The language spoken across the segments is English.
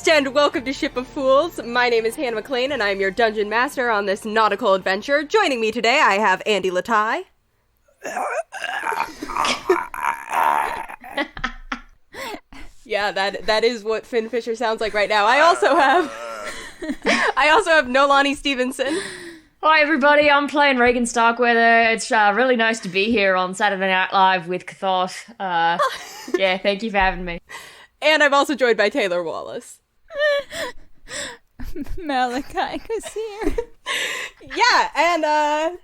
Greetings and welcome to Ship of Fools. My name is Hannah McLean and I am your dungeon master on this nautical adventure. Joining me today I have Andy Latai. Yeah, that is what Finn Fisher sounds like right now. I also have Nolani Stevenson. Hi everybody, I'm playing Regin Starkweather. It's really nice to be here on Saturday Night Live with Cathos. Yeah, thank you for having me. And I'm also joined by Taylor Wallace. Malachi is here. Yeah, and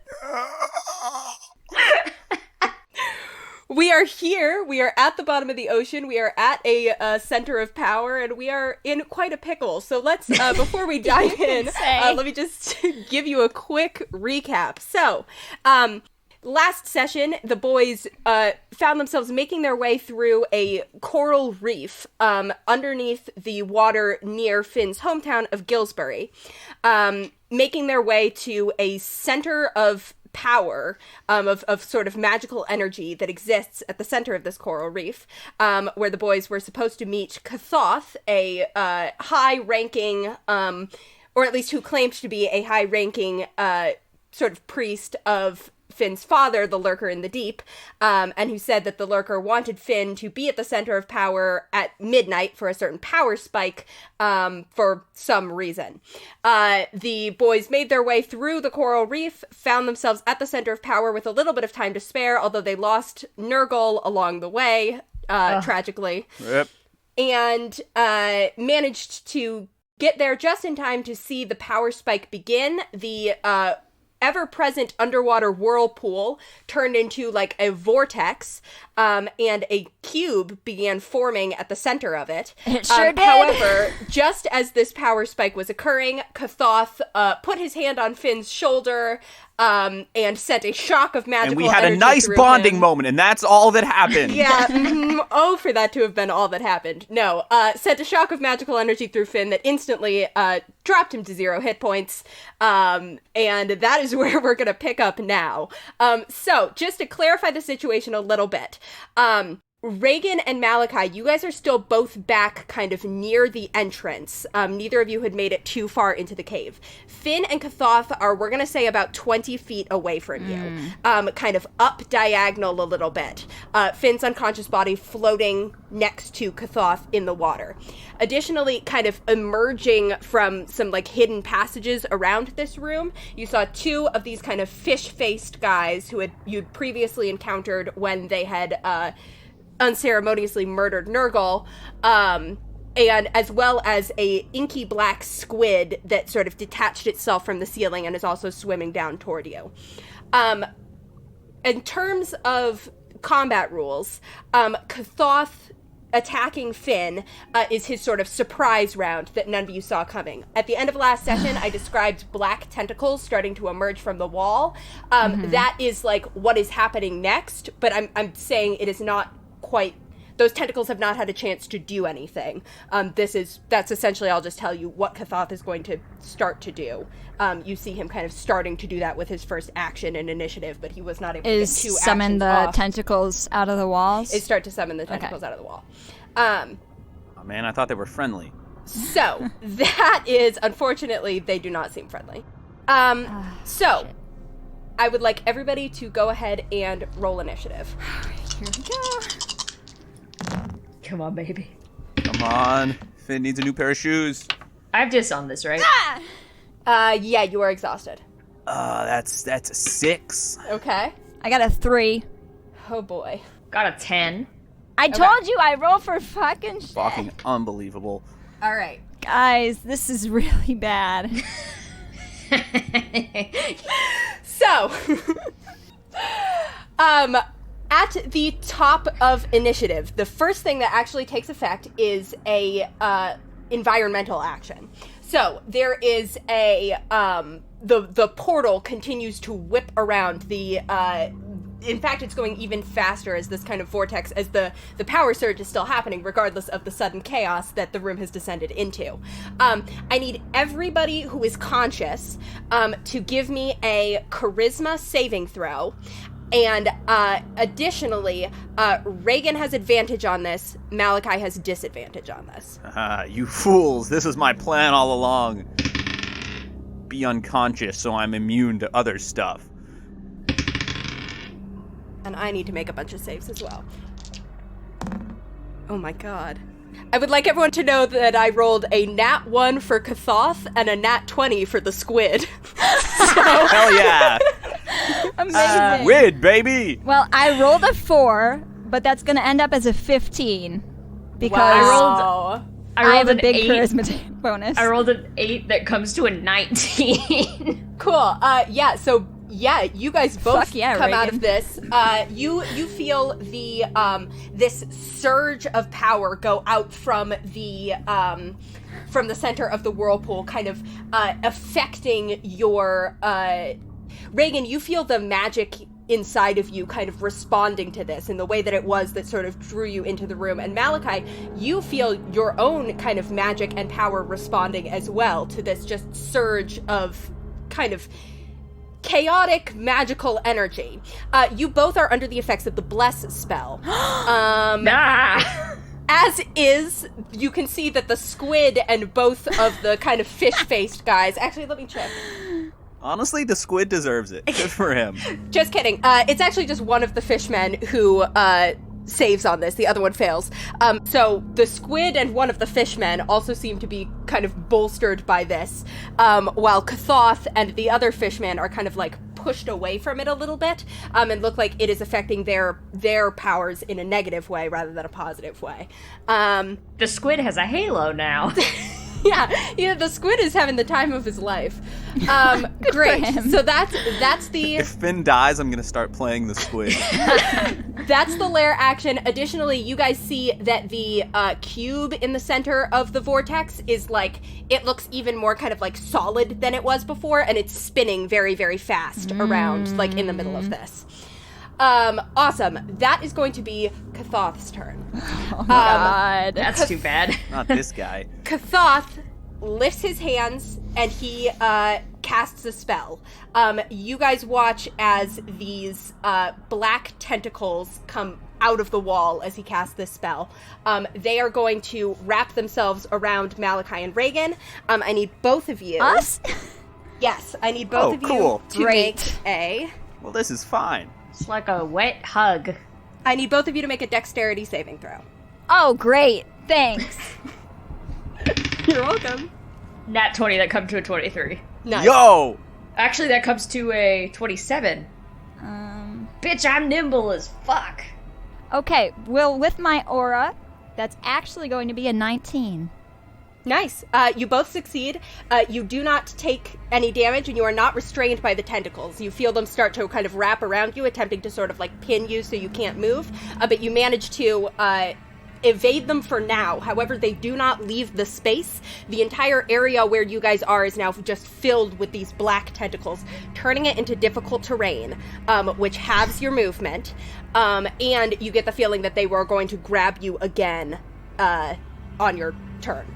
we are here. We are at the bottom of the ocean. We are at a center of power, and we are in quite a pickle. So let's, before we dive in, let me just give you a quick recap. So, last session, the boys found themselves making their way through a coral reef underneath the water near Finn's hometown of Gillsbury, making their way to a center of power of sort of magical energy that exists at the center of this coral reef, where the boys were supposed to meet Cathos, a high-ranking, or at least who claimed to be a high-ranking sort of priest of Finn's father, the Lurker in the Deep, and who said that the Lurker wanted Finn to be at the center of power at midnight for a certain power spike, for some reason. The boys made their way through the coral reef, found themselves at the center of power with a little bit of time to spare, although they lost Nurgle along the way, tragically. Yep. And managed to get there just in time to see the power spike begin. The ever-present underwater whirlpool turned into like a vortex, and a cube began forming at the center of it. It sure did. However, just as this power spike was occurring, Cathos put his hand on Finn's shoulder and sent a shock of magical energy. And we had a nice bonding moment, and that's all that happened. Yeah. Oh, for that to have been all that happened. No. Sent a shock of magical energy through Finn that instantly dropped him to 0 hit points. And that is where we're going to pick up now. So, just to clarify the situation a little bit. Regin and Malachi, you guys are still both back kind of near the entrance. Neither of you had made it too far into the cave. Finn and Cathos are, we're going to say, about 20 feet away from you. Kind of up diagonal a little bit. Finn's unconscious body floating next to Cathos in the water. Additionally, kind of emerging from some like hidden passages around this room, you saw 2 of these kind of fish-faced guys who you'd previously encountered when they had unceremoniously murdered Nurgle, and as well as a inky black squid that sort of detached itself from the ceiling and is also swimming down toward you. In terms of combat rules, Cathos attacking Finn is his sort of surprise round that none of you saw coming. At the end of last session, I described black tentacles starting to emerge from the wall. That is like what is happening next, but I'm saying it is not quite, those tentacles have not had a chance to do anything. That's essentially, I'll just tell you what Cathos is going to start to do. You see him kind of starting to do that with his first action and initiative, but he was not able to get 2 actions off. Summon the tentacles out of the walls? Is start to summon the tentacles out of the wall. Oh man, I thought they were friendly. So, that is, unfortunately, they do not seem friendly. So, shit. I would like everybody to go ahead and roll initiative. Here we go. Come on, baby. Come on. Finn needs a new pair of shoes. I've disarmed this, right? Yeah, you are exhausted. That's a 6. Okay. I got a 3. Oh boy. Got a 10. I told you I roll for fucking shit. Fucking unbelievable. All right. Guys, this is really bad. So, at the top of initiative, the first thing that actually takes effect is a environmental action. So there is a the portal continues to whip around the. In fact, it's going even faster as this kind of vortex, as the power surge is still happening, regardless of the sudden chaos that the room has descended into. I need everybody who is conscious to give me a charisma saving throw. And additionally, Regin has advantage on this. Malachi has disadvantage on this. You fools. This is my plan all along. Be unconscious so I'm immune to other stuff. And I need to make a bunch of saves as well. Oh my god. I would like everyone to know that I rolled a nat 1 for Kathoth and a nat 20 for the squid. Hell yeah. Amazing. Squid, baby. Well, I rolled a 4, but that's going to end up as a 15 because Wow. I rolled have a an big 8. charisma bonus. I rolled an 8 that comes to a 19. Cool. Yeah, you guys both Fuck yeah, come out Regin. of this. You feel the this surge of power go out from the center of the whirlpool, kind of affecting your Regin. You feel the magic inside of you kind of responding to this in the way that it was that sort of drew you into the room. And Malachi, you feel your own kind of magic and power responding as well to this just surge of kind of chaotic magical energy. You both are under the effects of the bless spell. As is, you can see that the squid and both of the kind of fish-faced guys. Actually, let me check. Honestly, the squid deserves it. Good for him. Just kidding. It's actually just one of the fishmen who saves on this. The other one fails. So the squid and one of the fishmen also seem to be kind of bolstered by this, while Kathoth and the other fishman are kind of like pushed away from it a little bit, and look like it is affecting their powers in a negative way rather than a positive way. The squid has a halo now. Yeah, the squid is having the time of his life. Great. him. So that's the If Finn dies, I'm gonna start playing the squid. that's the lair action. Additionally, you guys see that the cube in the center of the vortex is like, it looks even more kind of like solid than it was before, and it's spinning very, very fast around, like in the middle of this. Awesome. That is going to be Kathoth's turn. Oh my god. That's too bad. Not this guy. Kathoth lifts his hands and he casts a spell. You guys watch as these black tentacles come out of the wall as he casts this spell. They are going to wrap themselves around Malachi and Regin. I need both of you. Us? Yes, I need both of cool. you to Great. make a... Well, this is fine. It's like a wet hug. I need both of you to make a dexterity saving throw. Oh, great. Thanks. You're welcome. Nat 20, that comes to a 23. Nice. Yo! Actually, that comes to a 27. Bitch, I'm nimble as fuck. Okay, well, with my aura, that's actually going to be a 19. Nice. You both succeed. You do not take any damage, and you are not restrained by the tentacles. You feel them start to kind of wrap around you, attempting to sort of like pin you so you can't move. But you manage to evade them for now. However, they do not leave the space. The entire area where you guys are is now just filled with these black tentacles, turning it into difficult terrain, which halves your movement. And you get the feeling that they were going to grab you again on your turn.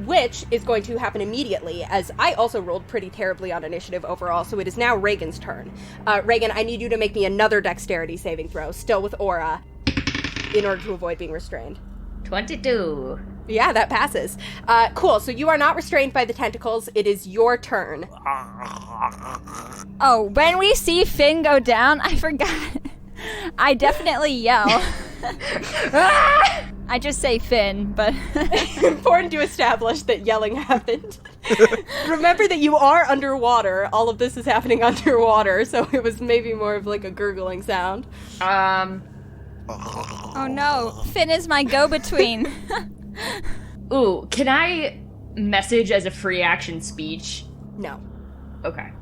Which is going to happen immediately, as I also rolled pretty terribly on initiative overall, so it is now Regin's turn. Regin, I need you to make me another dexterity saving throw, still with aura, in order to avoid being restrained. 22. Yeah, that passes. Cool, so you are not restrained by the tentacles. It is your turn. Oh, when we see Finn go down, I forgot. I definitely yell. I just say Finn, but... Important to establish that yelling happened. Remember that you are underwater. All of this is happening underwater, so it was maybe more of like a gurgling sound. Oh no, Finn is my go-between. Ooh, can I message as a free action speech? No. Okay.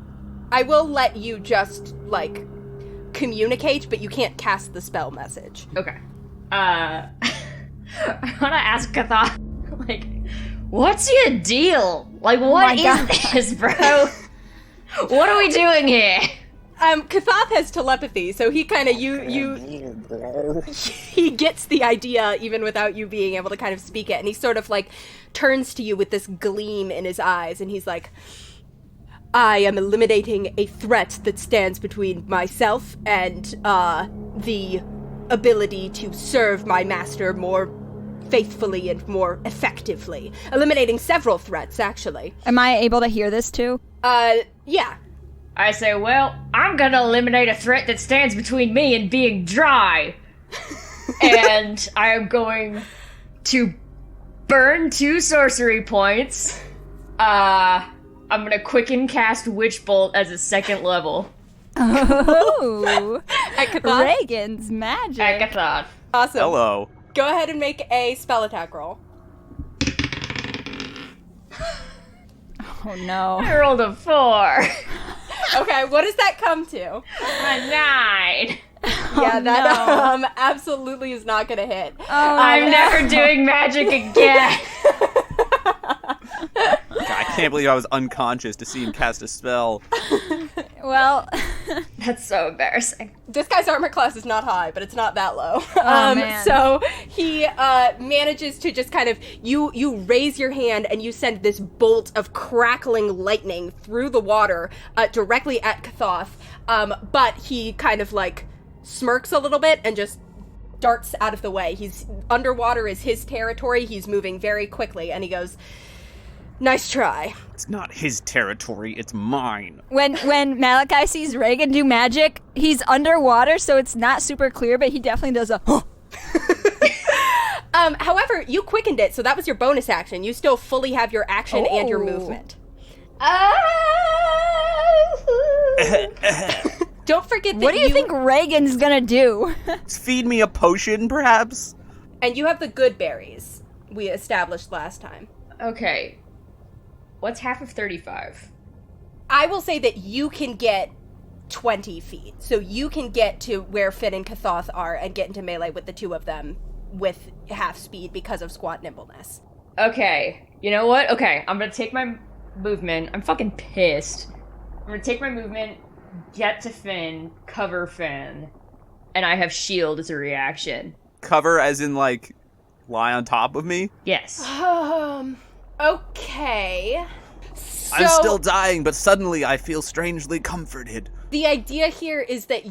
I will let you just, like, communicate, but you can't cast the spell message. Okay. I wanna ask Katha, like, what's your deal? Like, what is this, bro? What are we doing here? Kathoth has telepathy, so he kind of, he gets the idea even without you being able to kind of speak it, and he sort of, like, turns to you with this gleam in his eyes, and he's like, I am eliminating a threat that stands between myself and the ability to serve my master more faithfully and more effectively. Eliminating several threats, actually. Am I able to hear this too? Yeah. I say, well, I'm gonna eliminate a threat that stands between me and being dry. And I am going to burn 2 sorcery points. I'm gonna quicken cast Witch Bolt as a 2nd level. Oh, At Kathoth. Regin's magic. Agathon. Awesome. Hello. Go ahead and make a spell attack roll. Oh no. I rolled a 4. Okay, what does that come to? A 9. Yeah, that absolutely is not gonna hit. Oh, I'm never doing magic again. I can't believe I was unconscious to see him cast a spell. Well, That's so embarrassing. This guy's armor class is not high, but it's not that low. Man. So he manages to just kind of, you raise your hand and you send this bolt of crackling lightning through the water directly at Kathoth. But he kind of like smirks a little bit and just darts out of the way. He's underwater is his territory. He's moving very quickly, and he goes, "Nice try." It's not his territory, it's mine. when Malachi sees Regin do magic, he's underwater, so it's not super clear, but he definitely does a However, you quickened it, so that was your bonus action. You still fully have your action and your movement. Don't forget that What do you think Regin's gonna do? Feed me a potion, perhaps? And you have the good berries we established last time. Okay. What's half of 35? I will say that you can get 20 feet. So you can get to where Finn and Kathoth are and get into melee with the two of them with half speed because of squat nimbleness. Okay. You know what? Okay, I'm gonna take my movement. I'm fucking pissed. I'm gonna take my movement, get to Finn, cover Finn, and I have shield as a reaction. Cover as in, like, lie on top of me? Yes. Okay. So I'm still dying, but suddenly I feel strangely comforted. the idea here is that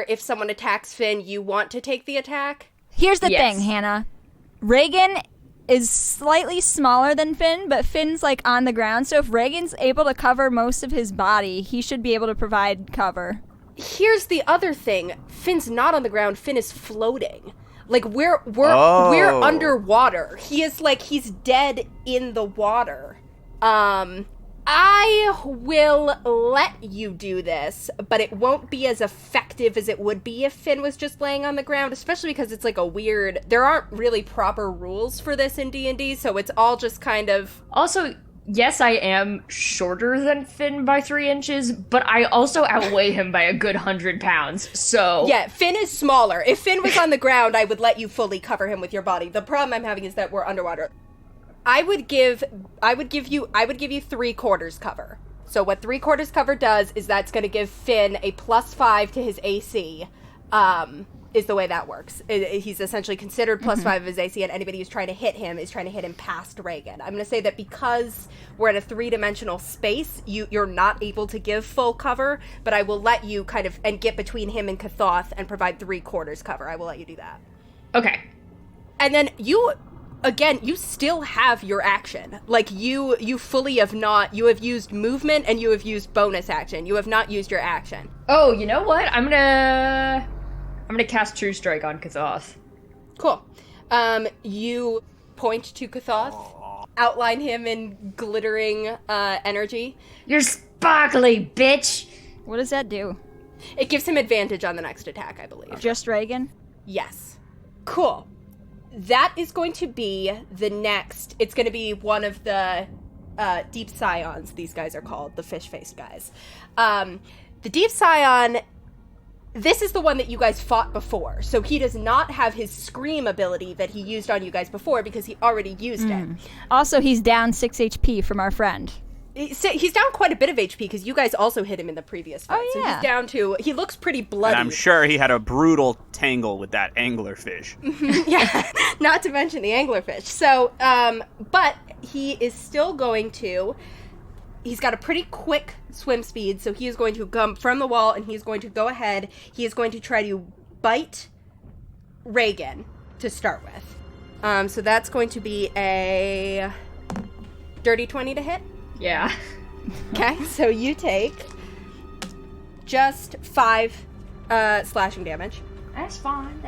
if someone attacks Finn, you want to take the attack? Here's the Yes. thing, Hannah. Regin is slightly smaller than Finn, but Finn's like on the ground, so if Regin's able to cover most of his body, he should be able to provide cover. Here's the other thing. Finn's not on the ground. Finn is floating. Like we're Oh. underwater. He's dead in the water. I will let you do this, but it won't be as effective as it would be if Finn was just laying on the ground, especially because it's like there aren't really proper rules for this in D&D, so it's all just kind of... Also, yes, I am shorter than Finn by 3 inches, but I also outweigh him by a good 100 pounds, so... Yeah, Finn is smaller. If Finn was on the ground, I would let you fully cover him with your body. The problem I'm having is that we're underwater. I would give you 3/4 cover. So what 3/4 cover does is that's going to give Finn a +5 to his AC. Is the way that works. He's essentially considered +5 of his AC, and anybody who's trying to hit him is trying to hit him past Regin. I'm going to say that because we're in a 3-dimensional space, you're not able to give full cover, but I will let you kind of and get between him and Kathoth and provide 3/4 cover. I will let you do that. Okay. And then you still have your action. Like, you fully have not... You have used movement, and you have used bonus action. You have not used your action. Oh, you know what? I'm gonna cast True Strike on Kathoth. Cool. You point to Kathoth, outline him in glittering energy. You're sparkly, bitch! What does that do? It gives him advantage on the next attack, I believe. Just Regin? Yes. Cool. That is going to be the next... It's going to be one of the Deep Scions, these guys are called, the fish-faced guys. The Deep Scion... This is the one that you guys fought before, so he does not have his Scream ability that he used on you guys before because he already used it. Also, he's down 6 HP from our friend. He's down quite a bit of HP because you guys also hit him in the previous fight. Oh, So yeah. he's down to... He looks pretty bloody. And I'm sure he had a brutal tangle with that anglerfish. Yeah, not to mention the anglerfish. So, but he is still going to He's got a pretty quick swim speed, so he is going to come from the wall, and he's going to go ahead. He is going to try to bite Regin to start with. So that's going to be a dirty 20 to hit. Yeah. Okay, so you take just 5 slashing damage. That's fine.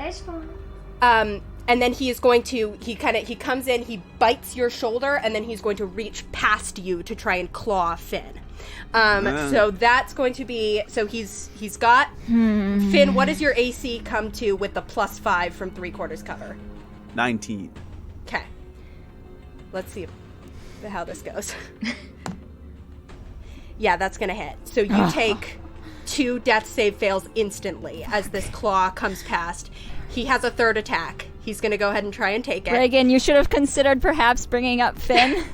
And then he is going to, he comes in, he bites your shoulder, and then he's going to reach past you to try and claw Finn. So that's going to be, so he's got, Finn, what does your AC come to with the +5 from 3/4 cover? 19. Okay. Let's see how this goes. Yeah, that's going to hit. So you take 2 death save fails instantly as this claw comes past. He has a third attack. He's going to go ahead and try and take it. Regin, you should have considered perhaps bringing up Finn.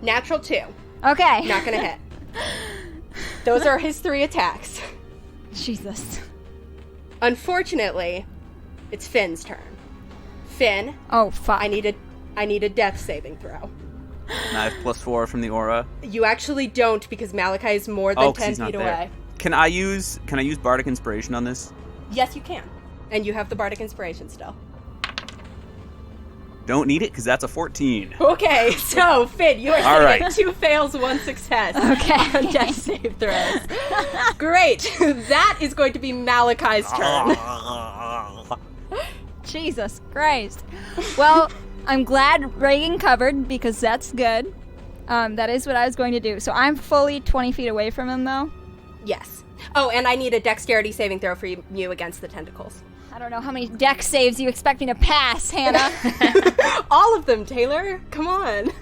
Natural 2. Okay. Not going to hit. Those are his 3 attacks. Jesus. Unfortunately, it's Finn's turn. Finn. Oh, fuck. I need a death saving throw. And I have +4 from the aura. You actually don't, because Malachi is more than 10 feet away. Can I use Bardic Inspiration on this? Yes, you can. And you have the Bardic Inspiration still. Don't need it, because that's a 14. Okay, so, Finn, you are All sitting at right. 2 fails, 1 success Okay. on death save throws. Great. That is going to be Malachi's turn. Jesus Christ. Well, I'm glad Regin covered, because that's good. That is what I was going to do. So I'm fully 20 feet away from him, though? Yes. Oh, and I need a dexterity saving throw for you against the tentacles. I don't know how many dex saves you expect me to pass, Hannah. All of them, Taylor. Come on.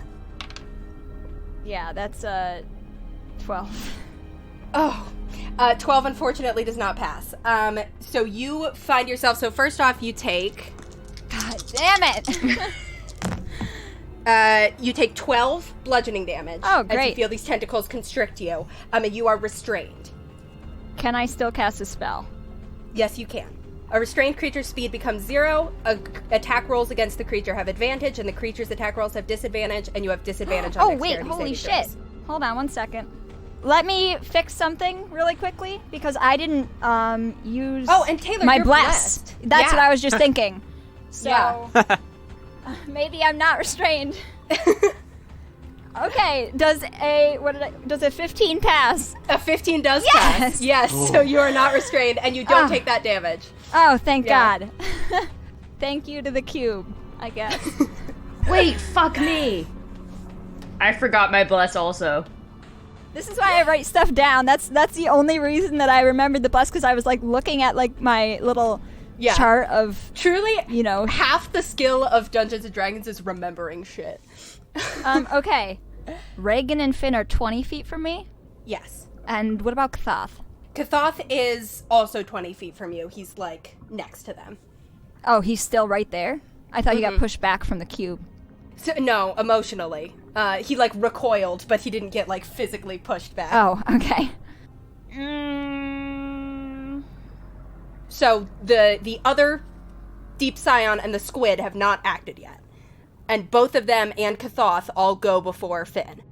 Yeah, that's 12. Oh, 12 unfortunately does not pass. So you find yourself, so first off you take... God damn it! You take 12 bludgeoning damage. Oh, As great. you feel these tentacles constrict you. And you are restrained. Can I still cast a spell? Yes, you can. A restrained creature's speed becomes 0. Attack rolls against the creature have advantage, and the creature's attack rolls have disadvantage, and you have disadvantage on Oh, wait, dexterity holy saving shit. throws. Hold on one second. Let me fix something really quickly, because I didn't use Oh, and Taylor, my you're blessed. blessed. That's Yeah. what I was just thinking. So, Yeah. Maybe I'm not restrained. Okay, does a 15 pass? A 15 does Yes! pass. Yes, so you are not restrained, and you don't take that damage. Oh, thank Yeah. God. Thank you to the cube, I guess. Wait, fuck me. I forgot my bless also. This is why I write stuff down. That's the only reason that I remembered the bless, because I was like looking at like my little Yeah. chart of, Truly, you know. half the skill of Dungeons & Dragons is remembering shit. Okay. Regin and Finn are 20 feet from me. Yes. And what about Kathoth? Kathoth is also 20 feet from you. He's, like, next to them. Oh, he's still right there? I thought he got pushed back from the cube. So, no, emotionally. He, like, recoiled, but he didn't get, like, physically pushed back. Oh, okay. So, the other Deep Scion and the Squid have not acted yet. And both of them and Kathoth all go before Finn.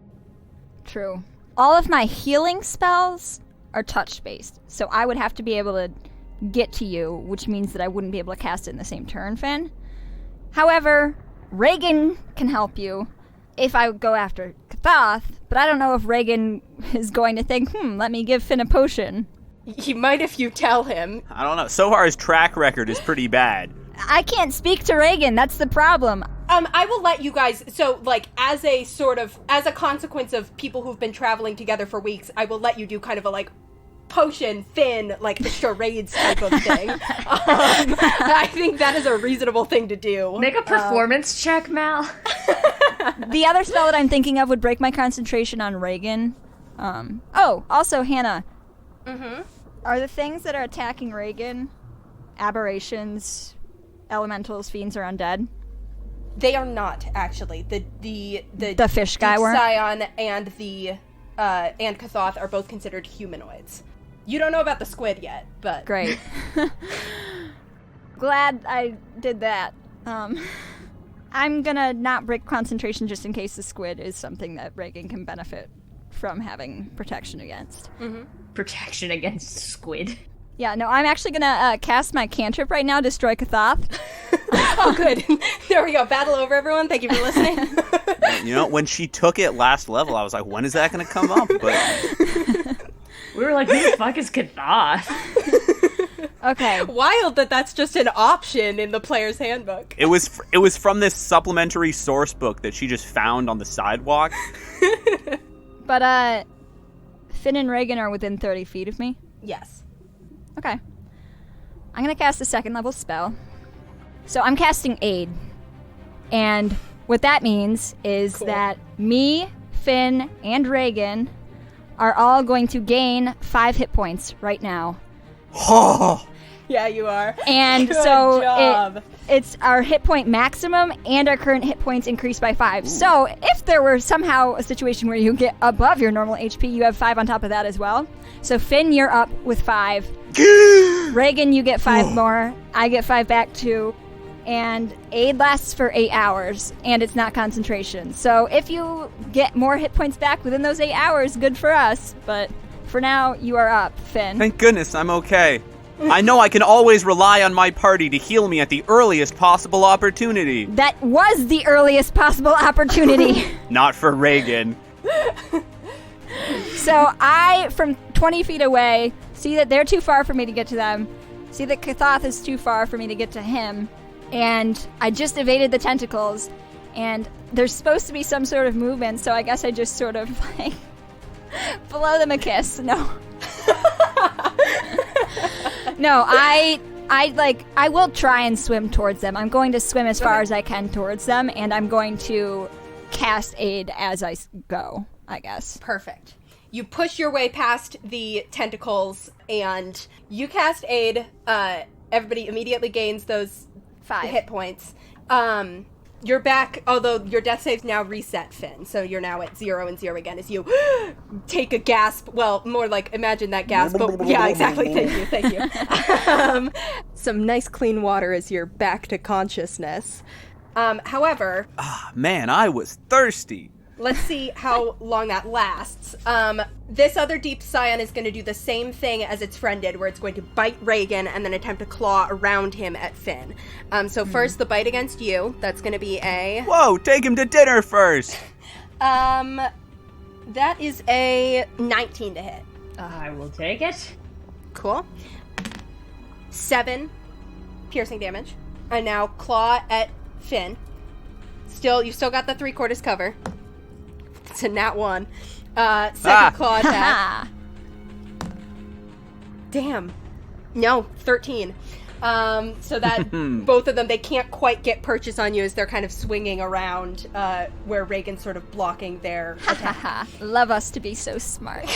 True. All of my healing spells are touch-based, so I would have to be able to get to you, which means that I wouldn't be able to cast it in the same turn, Finn. However, Regin can help you if I go after Kathoth, but I don't know if Regin is going to think, let me give Finn a potion. He might if you tell him. I don't know. So far, his track record is pretty bad. I can't speak to Regin, that's the problem. I will let you guys, so, like, as a consequence of people who've been traveling together for weeks, I will let you do kind of a, like, potion, Finn, like, the charades type of thing. I think that is a reasonable thing to do. Make a performance check, Mal. The other spell that I'm thinking of would break my concentration on Regin. Also, Hannah. Mm-hmm. Are the things that are attacking Regin aberrations, elementals, fiends, or undead? They are not, actually. The fish guy Deep weren't? Scion and the and Kathoth are both considered humanoids. You don't know about the squid yet, but Great. Glad I did that. I'm gonna not break concentration just in case the squid is something that Regin can benefit from having protection against. Mm-hmm. Protection against squid. Yeah, no, I'm actually gonna cast my cantrip right now, Destroy Kathoth. Oh, good. There we go. Battle over, everyone. Thank you for listening. You know, when she took it last level, I was like, when is that going to come up? But We were like, who the fuck is Kathoth? Okay. Wild that that's just an option in the player's handbook. it was from this supplementary source book that she just found on the sidewalk. But, Finn and Regin are within 30 feet of me. Yes. Okay. I'm gonna cast a 2nd level spell. So I'm casting Aid. And what that means is that me, Finn, and Regin are all going to gain 5 hit points right now. Oh, Yeah, you are. And Good so job. it's our hit point maximum and our current hit points increased by 5. So if there were somehow a situation where you get above your normal HP, you have 5 on top of that as well. So Finn, you're up with 5. Regin, you get 5 more. I get 5 back too. And Aid lasts for 8 hours, and it's not concentration. So if you get more hit points back within those 8 hours, good for us. But for now, you are up, Finn. thank goodness I'm okay. I know I can always rely on my party to heal me at the earliest possible opportunity. That was the earliest possible opportunity. Not for Regin. So I, from 20 feet away, see that they're too far for me to get to them, see that Kathoth is too far for me to get to him, and I just evaded the tentacles, and there's supposed to be some sort of movement, so I guess I just sort of, like, blow them a kiss. No. No, I will try and swim towards them. I'm going to swim as far as I can towards them, and I'm going to cast Aid as I go, I guess. Perfect. You push your way past the tentacles, and you cast Aid. Everybody immediately gains those 5 hit points. You're back, although your death save's now reset, Finn, so you're now at 0 and 0 again as you take a gasp. Well, more like imagine that gasp, but yeah, exactly. Thank you. Some nice clean water as you're back to consciousness. However, Man, I was thirsty. let's see how long that lasts. This other deep scion is going to do the same thing as its friend did, where it's going to bite Regin and then attempt to claw around him at Finn. So first, the bite against you. That's going to be a... Whoa, take him to dinner first. That is a 19 to hit. I will take it. Cool. 7 piercing damage. And now claw at Finn. You still got the 3/4 cover. It's a nat 1. Second claw attack. Damn. No, 13. So that both of them, they can't quite get purchase on you as they're kind of swinging around where Regin's sort of blocking their attack. Love us to be so smart.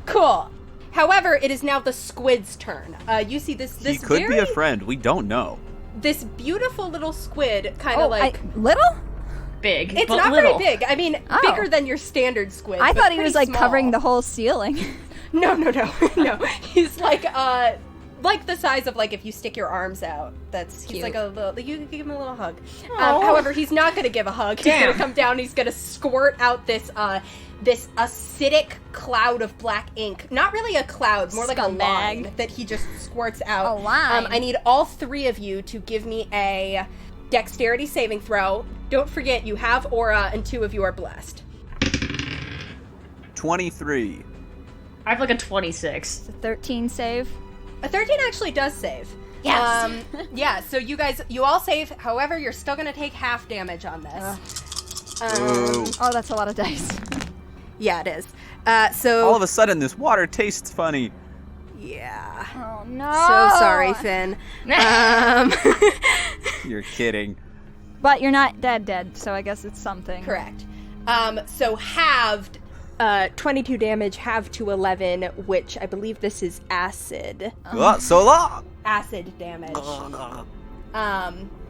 Cool. However, it is now the squid's turn. You see this He could be a friend. We don't know. This beautiful little squid kind of like... Little? Big, It's but not little. very big. I mean, bigger than your standard squid. I but thought he was pretty like covering small. the whole ceiling. No. No. He's like the size of like if you stick your arms out. He's Cute. like a little. You can give him a little hug. However, he's not going to give a hug. He's Damn. going to come down. He's going to squirt out this acidic cloud of black ink. Not really a cloud, more like a Scumbag. line that he just squirts out. A line. I need all 3 of you to give me a dexterity saving throw. Don't forget, you have aura, and 2 of you are blessed. 23. I have like a 26. It's a 13 save. A 13 actually does save. Yes. Yeah, so you all save. However, you're still going to take half damage on this. Ooh. Oh, that's a lot of dice. Yeah, it is. So All of a sudden, this water tastes funny. yeah. Oh no. So sorry, Finn. You're kidding. But you're not dead, so I guess it's something. Correct. So halved, 22 damage, halved to 11, which I believe this is acid. So long. Acid damage.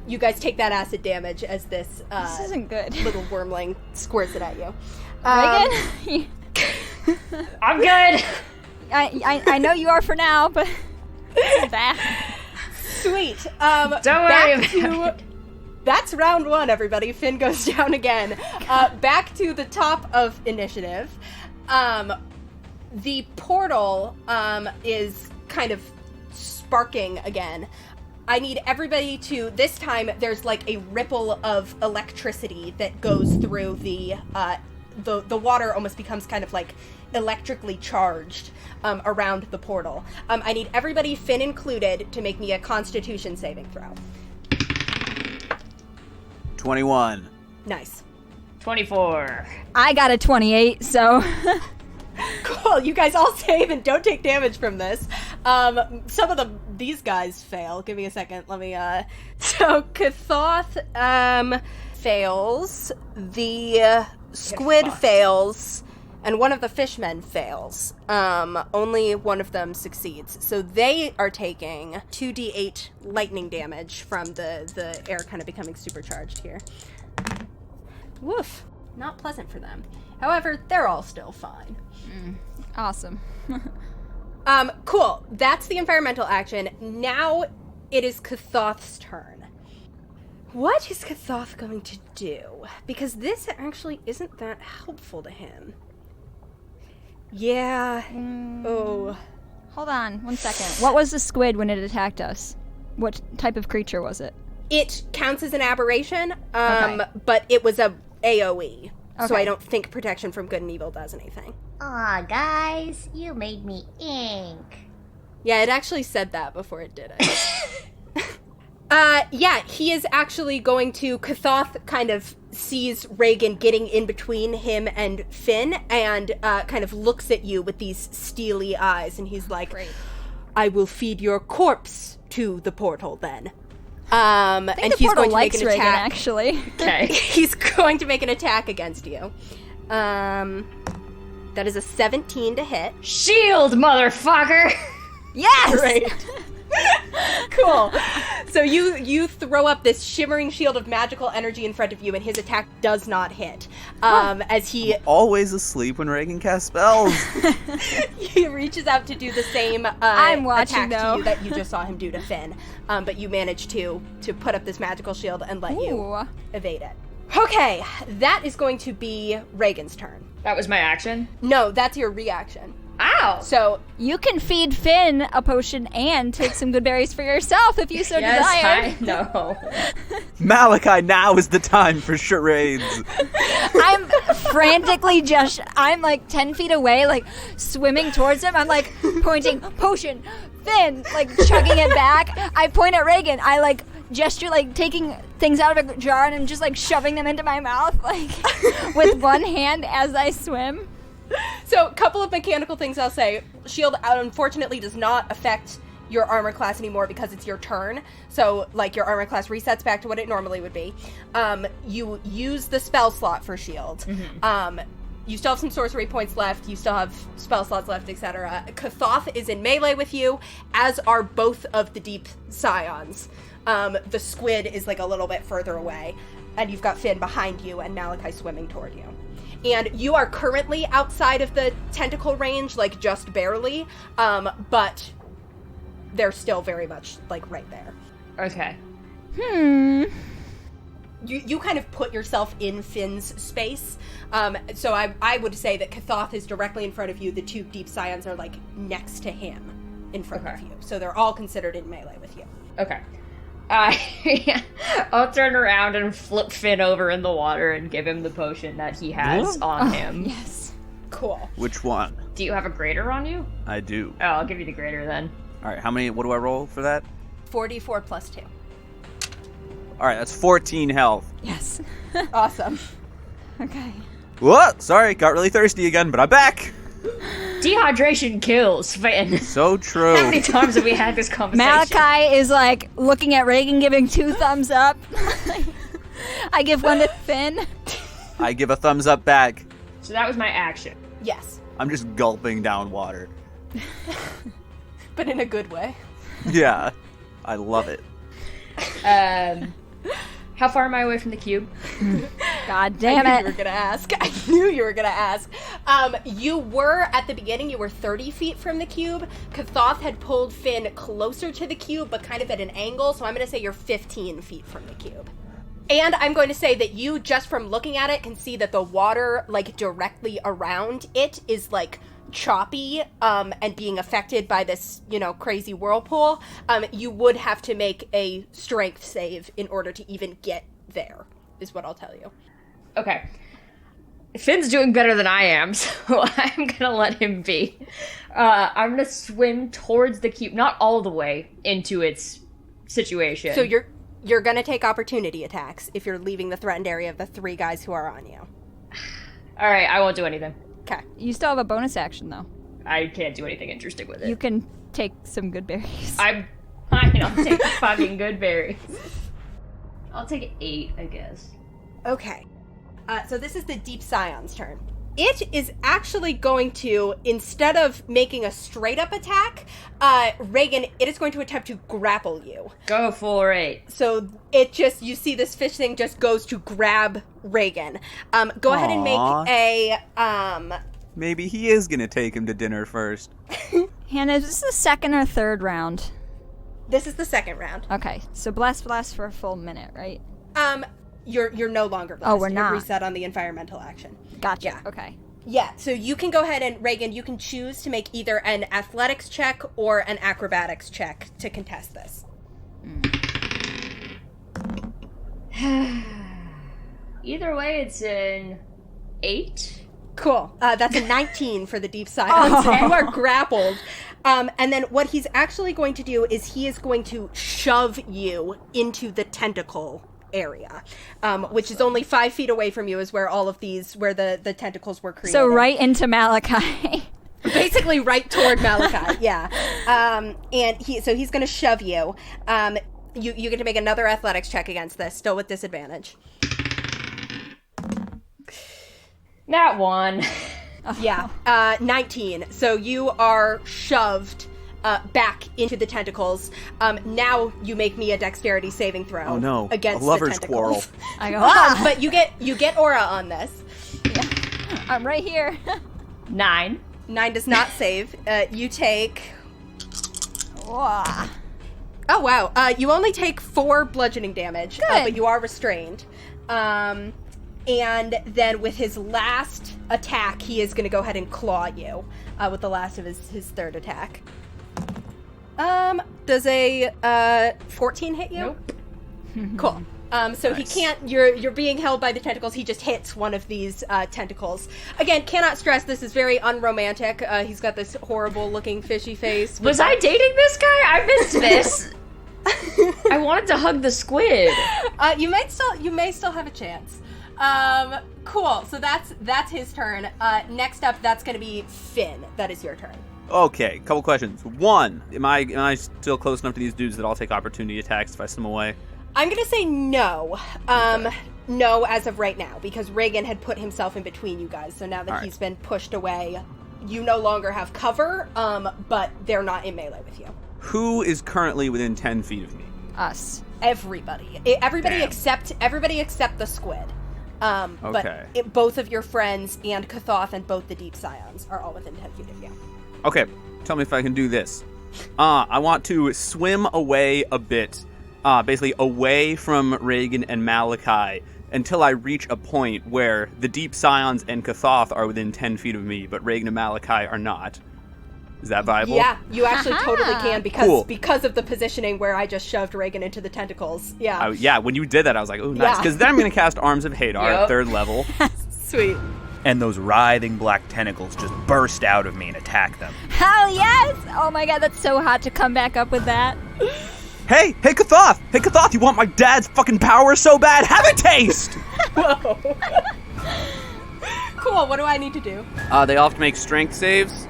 You guys take that acid damage as this This isn't good. little wormling squirts it at you. Regan? I'm good. I know you are for now, but this is bad. Sweet. Don't worry about it. That's round 1, everybody. Finn goes down again. Back to the top of initiative. The portal is kind of sparking again. I need everybody to, this time, there's like a ripple of electricity that goes through the water almost becomes kind of like electrically charged around the portal. I need everybody, Finn included, to make me a Constitution saving throw. 21. Nice. 24. I got a 28, so... Cool, you guys all save and don't take damage from this. Some of these guys fail. Give me a second. Let me, So, Kathoth, fails. The squid fails. And one of the fishmen fails. Only one of them succeeds. So they are taking 2d8 lightning damage from the air kind of becoming supercharged here. Woof. Not pleasant for them. However, they're all still fine. Awesome. Cool. That's the environmental action. Now it is Kathoth's turn. What is Kathoth going to do? Because this actually isn't that helpful to him. Yeah. Oh. Hold on, 1 second. What was the squid when it attacked us? What type of creature was it? It counts as an aberration, Okay. but it was a AoE. So Okay. I don't think protection from good and evil does anything. Aw, guys, you made me ink. Yeah, it actually said that before it did it. Yeah, he is actually going to... Kathoth kind of sees Regin getting in between him and Finn and kind of looks at you with these steely eyes, and he's like, Great. I will feed your corpse to the portal then. And I think the he's portal going to make likes an Regin, attack. actually. Okay. He's going to make an attack against you. That is a 17 to hit. Shield, motherfucker! Yes! Great. Cool. So you throw up this shimmering shield of magical energy in front of you, and his attack does not hit. As he Always asleep when Regin casts spells. he reaches out to do the same I'm watching, attack though. to you that you just saw him do to Finn. But you manage to put up this magical shield and let you Ooh. evade it. Okay, that is going to be Regin's turn. That was my action. No, that's your reaction. Ow! So You can feed Finn a potion and take some good berries for yourself if you so desire. I know. Malachi, now is the time for charades. I'm frantically I'm like 10 feet away, like swimming towards him. I'm like pointing, potion, Finn, like chugging it back. I point at Regin. I like gesture, like taking things out of a jar and I'm just like shoving them into my mouth, like with one hand as I swim. So, a couple of mechanical things I'll say. Shield, unfortunately, does not affect your armor class anymore because it's your turn. So, like, your armor class resets back to what it normally would be. You use the spell slot for shield. You still have some sorcery points left. You still have spell slots left, etc. Kathoth is in melee with you, as are both of the deep scions. The squid is, like, a little bit further away. And you've got Finn behind you and Malachi swimming toward you. And you are currently outside of the tentacle range, like, just barely, but they're still very much, like, right there. Okay. You kind of put yourself in Finn's space, so I would say that Kathoth is directly in front of you, the two deep scions are, like, next to him in front of you, so they're all considered in melee with you. Okay. I'll turn around and flip Finn over in the water and give him the potion that he has on him. Yes. Cool. Which one? Do you have a greater on you? I do. Oh, I'll give you the greater then. All right, what do I roll for that? 4d4 plus 2. All right, that's 14 health. Yes. Awesome. Okay. Whoa, sorry, got really thirsty again, but I'm back. Dehydration kills, Finn. So true. How many times have we had this conversation? Malachi is like looking at Regin, giving 2 thumbs up. I give one to Finn. I give a thumbs up back. So that was my action. Yes, I'm just gulping down water. but in a good way. Yeah, I love it. How far am I away from the cube? God damn I knew it. you were gonna ask. I knew you were gonna ask. You were, at the beginning, you were 30 feet from the cube. Kathoth had pulled Finn closer to the cube, but kind of at an angle, so I'm gonna say you're 15 feet from the cube. And I'm going to say that you, just from looking at it, can see that the water, like, directly around it is, like, choppy, and being affected by this, crazy whirlpool. You would have to make a strength save in order to even get there, is what I'll tell you. Okay. Finn's doing better than I am, so I'm gonna let him be. I'm gonna swim towards the cube, not all the way into its situation. So you're gonna take opportunity attacks if you're leaving the threatened area of the 3 guys who are on you. Alright, I won't do anything. Okay. You still have a bonus action, though. I can't do anything interesting with it. You can take some good berries. I'm fine, I'll take fucking good berries. I'll take 8, I guess. Okay. So this is the Deep Scion's turn. It is actually going to, instead of making a straight-up attack, Regin, it is going to attempt to grapple you. Go for it. So you see this fish thing just goes to grab Regin. Go ahead and make a, Maybe he is gonna take him to dinner first. Hannah, is this the second or third round? This is the second round. Okay, so blast for a full minute, right? You're no longer blessed. Oh, we're not. You're reset on the environmental action. Gotcha. Yeah. Okay. Yeah, so you can go ahead and, Regin, you can choose to make either an athletics check or an acrobatics check to contest this. Either way, it's an 8. Cool. That's a 19 for the Deep Scion. So you are grappled. And then what he's actually going to do is he is going to shove you into the tentacle area, which is only 5 feet away from you, is where all of these, where the tentacles were created. So right into Malachi. Basically right toward Malachi, yeah. And he's going to shove you. You get to make another athletics check against this, still with disadvantage. That one. Yeah, 19. So you are shoved back into the tentacles. Now you make me a dexterity saving throw. Oh no, against a lover's the quarrel. tentacles. I go, But you get aura on this. Yeah. I'm right here. 9. 9 does not save. You take... Wah. Oh, wow. You only take 4 bludgeoning damage, but you are restrained. And then with his last attack, he is going to go ahead and claw you with the last of his third attack. Does a 14 hit you? Nope. Cool. So Nice. he can't, you're being held by the tentacles. He just hits one of these tentacles. Again, cannot stress, this is very unromantic. He's got this horrible looking fishy face. Was I dating this guy? I missed this. I wanted to hug the squid. You may still have a chance. Cool. So that's his turn. Next up, that's going to be Finn. That is your turn. Okay, couple questions. 1, am I still close enough to these dudes that I'll take opportunity attacks if I swim away? I'm going to say no. No, as of right now, because Regin had put himself in between you guys. So now that he's been pushed away, you no longer have cover, but they're not in melee with you. Who is currently within 10 feet of me? Us. Everybody Damn. except the squid. Okay. But both of your friends and Kathoth and both the Deep Scions are all within 10 feet of you. Okay, tell me if I can do this. I want to swim away a bit, basically away from Regin and Malachi, until I reach a point where the Deep Scions and Kathoth are within 10 feet of me, but Regin and Malachi are not. Is that viable? Yeah, you actually totally can because of the positioning where I just shoved Regin into the tentacles. Yeah. Yeah, when you did that, I was like, oh, nice. Because then I'm going to cast Arms of Hadar at 3rd level. Sweet. And those writhing black tentacles just burst out of me and attack them. Hell yes! Oh my god, that's so hot to come back up with that. Hey, Kathoth! Hey, Kathoth, you want my dad's fucking power so bad? Have a taste! Whoa. Cool, what do I need to do? They all have to make strength saves,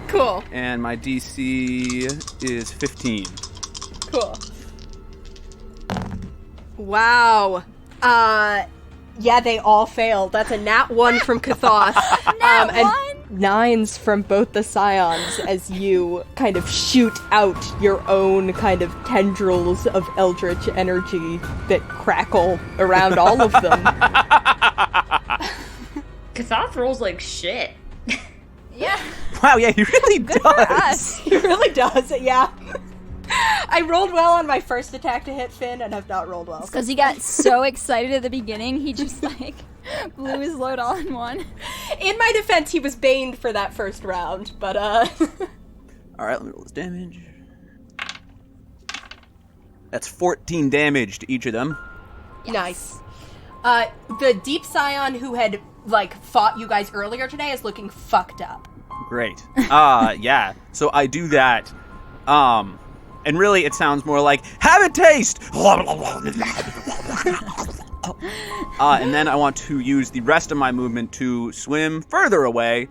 Cool. and my DC is 15. Cool. Wow. Yeah, they all failed. That's a nat 1 from Kathoth. Nat and 1? 9s from both the Scions as you kind of shoot out your own kind of tendrils of eldritch energy that crackle around all of them. Kathoth rolls like shit. Yeah. Wow, yeah, he really Good for does. us. He really does, yeah. I rolled well on my first attack to hit Finn and have not rolled well. Because he got so excited at the beginning, he just, like, blew his load all in one. In my defense, he was baned for that first round, but, Alright, let me roll this damage. That's 14 damage to each of them. Yes. Nice. The Deep Scion who had, like, fought you guys earlier today is looking fucked up. Great. Yeah. So I do that. And really it sounds more like, have a taste! And then I want to use the rest of my movement to swim further away.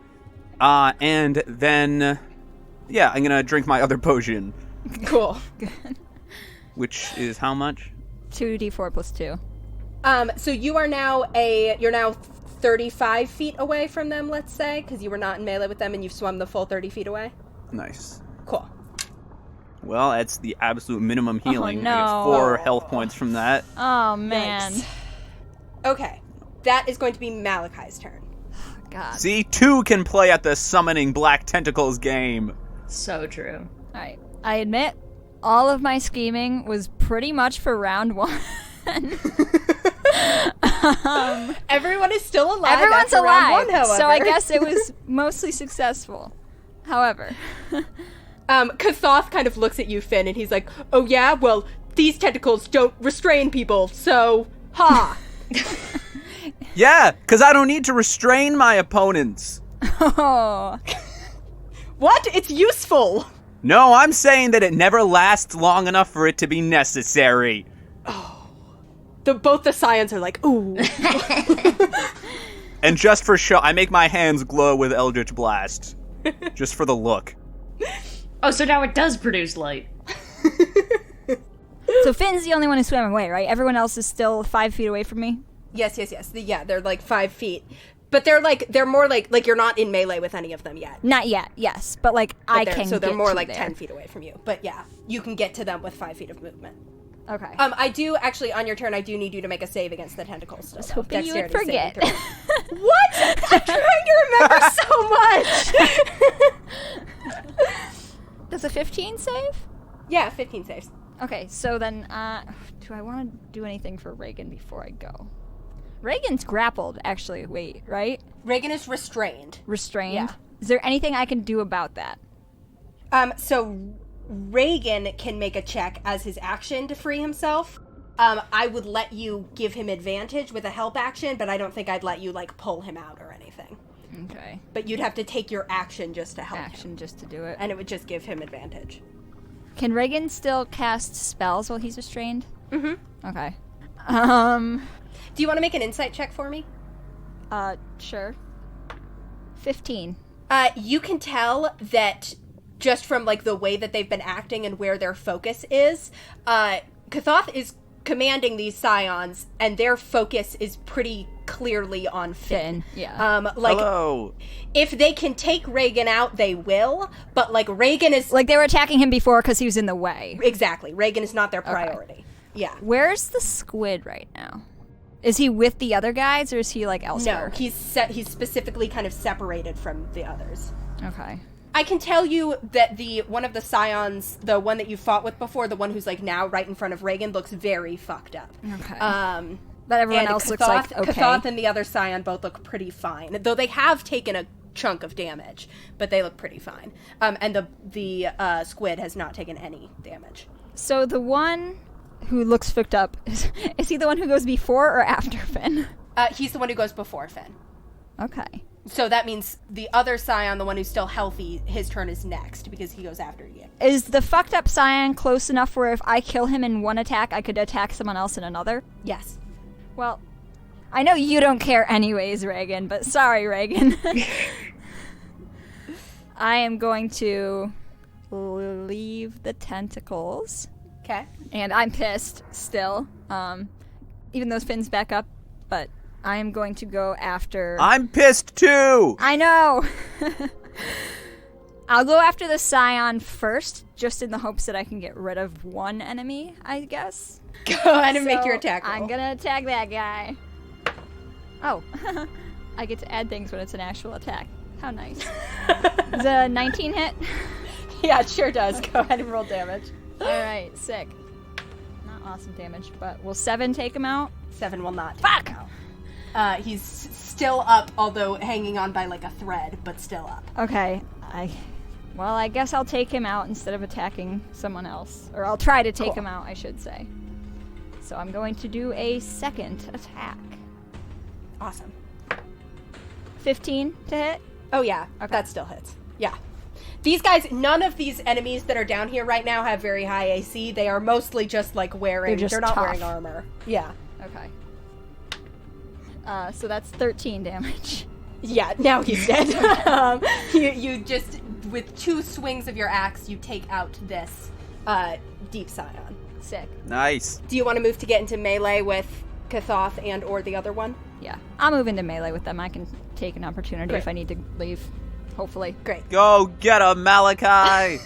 And then, yeah, I'm gonna drink my other potion. Cool. Which is how much? 2d4 plus 2. So you're now 35 feet away from them, let's say, because you were not in melee with them and you've swum the full 30 feet away. Nice. Cool. Well, that's the absolute minimum healing. Oh, no. I get 4 health points from that. Oh, man. Yikes. Okay. That is going to be Malachi's turn. God. See, 2 can play at the summoning black tentacles game. So true. Alright. I admit, all of my scheming was pretty much for round 1. Everyone is still alive. Everyone's after alive, round 1, however. so I guess it was mostly successful. However. Kathoth kind of looks at you, Finn, and he's like, oh yeah, well, these tentacles don't restrain people, so, ha! Yeah, because I don't need to restrain my opponents. Oh. What? It's useful! No, I'm saying that it never lasts long enough for it to be necessary. Both the Scions are like, ooh. And just for show, I make my hands glow with Eldritch Blast. Just for the look. Oh, so now it does produce light. So Finn's the only one who swam away, right? Everyone else is still 5 feet away from me? Yes. Yeah, they're like 5 feet. But they're more like you're not in melee with any of them yet. Not yet, yes. But, like, I can So they're get more to like there. 10 feet away from you. But yeah, you can get to them with 5 feet of movement. Okay. I do, actually, on your turn, I do need you to make a save against the tentacles still. I was hoping you would forget. What? I'm trying to remember so much! Does a 15 save? Yeah, 15 saves. Okay, so then, do I want to do anything for Regin before I go? Reagan's grappled, actually, right? Regin is restrained. Restrained? Yeah. Is there anything I can do about that? So Regin can make a check as his action to free himself. I would let you give him advantage with a help action, but I don't think I'd let you, like, pull him out or anything. Okay. But you'd have to take your action just to help him. Just to do it. And it would just give him advantage. Can Regin still cast spells while he's restrained? Mm-hmm. Okay. Do you want to make an insight check for me? Sure. 15. You can tell that just from, like, the way that they've been acting and where their focus is, Kathoth is commanding these Scions, and their focus is pretty clearly on Finn. Yeah. Hello. If they can take Regin out, they will, but, like, Regin is... Like, they were attacking him before because he was in the way. Exactly. Regin is not their priority. Okay. Yeah. Where's the squid right now? Is he with the other guys, or is he, like, elsewhere? No, he's specifically kind of separated from the others. Okay. I can tell you that one of the Scions, the one that you fought with before, the one who's, like, now right in front of Regin, looks very fucked up. Okay. But everyone else looks like okay. Kathoth and the other Scion both look pretty fine, though they have taken a chunk of damage, but they look pretty fine. And the squid has not taken any damage. So the one who looks fucked up, is he the one who goes before or after Finn? He's the one who goes before Finn. Okay. So that means the other Scion, the one who's still healthy, his turn is next, because he goes after you. Is the fucked up Scion close enough where if I kill him in one attack, I could attack someone else in another? Yes. Well, I know you don't care anyways, Regin, but sorry, Regin. I am going to leave the tentacles. Okay. And I'm pissed still, even though Finn's back up, but I am going to go after... I'm pissed too! I know! I'll go after the Scion first, just in the hopes that I can get rid of one enemy, I guess. Go ahead and make your attack roll. I'm gonna attack that guy. Oh. I get to add things when it's an actual attack. How nice. Is a 19 hit? Yeah, it sure does. Go ahead and roll damage. Alright, sick. Not awesome damage, but will 7 take him out? 7 will not. Fuck! He's still up, although hanging on by like a thread, but still up. Okay, I guess I'll take him out instead of attacking someone else. Or I'll try to take him out, I should say. So I'm going to do a second attack. Awesome. 15 to hit? Oh yeah, that still hits. Yeah. These guys, none of these enemies that are down here right now have very high AC. They are mostly just like wearing, They're not tough. wearing armor. Yeah. Okay. So that's 13 damage. Yeah, now he's dead. You just, with 2 swings of your axe, you take out this deep scion. Sick. Nice. Do you want to move to get into melee with Kathoth and or the other one? Yeah, I'll move into melee with them. I can take an opportunity Great. if I need to leave. Hopefully. Great. Go get him, Malachi!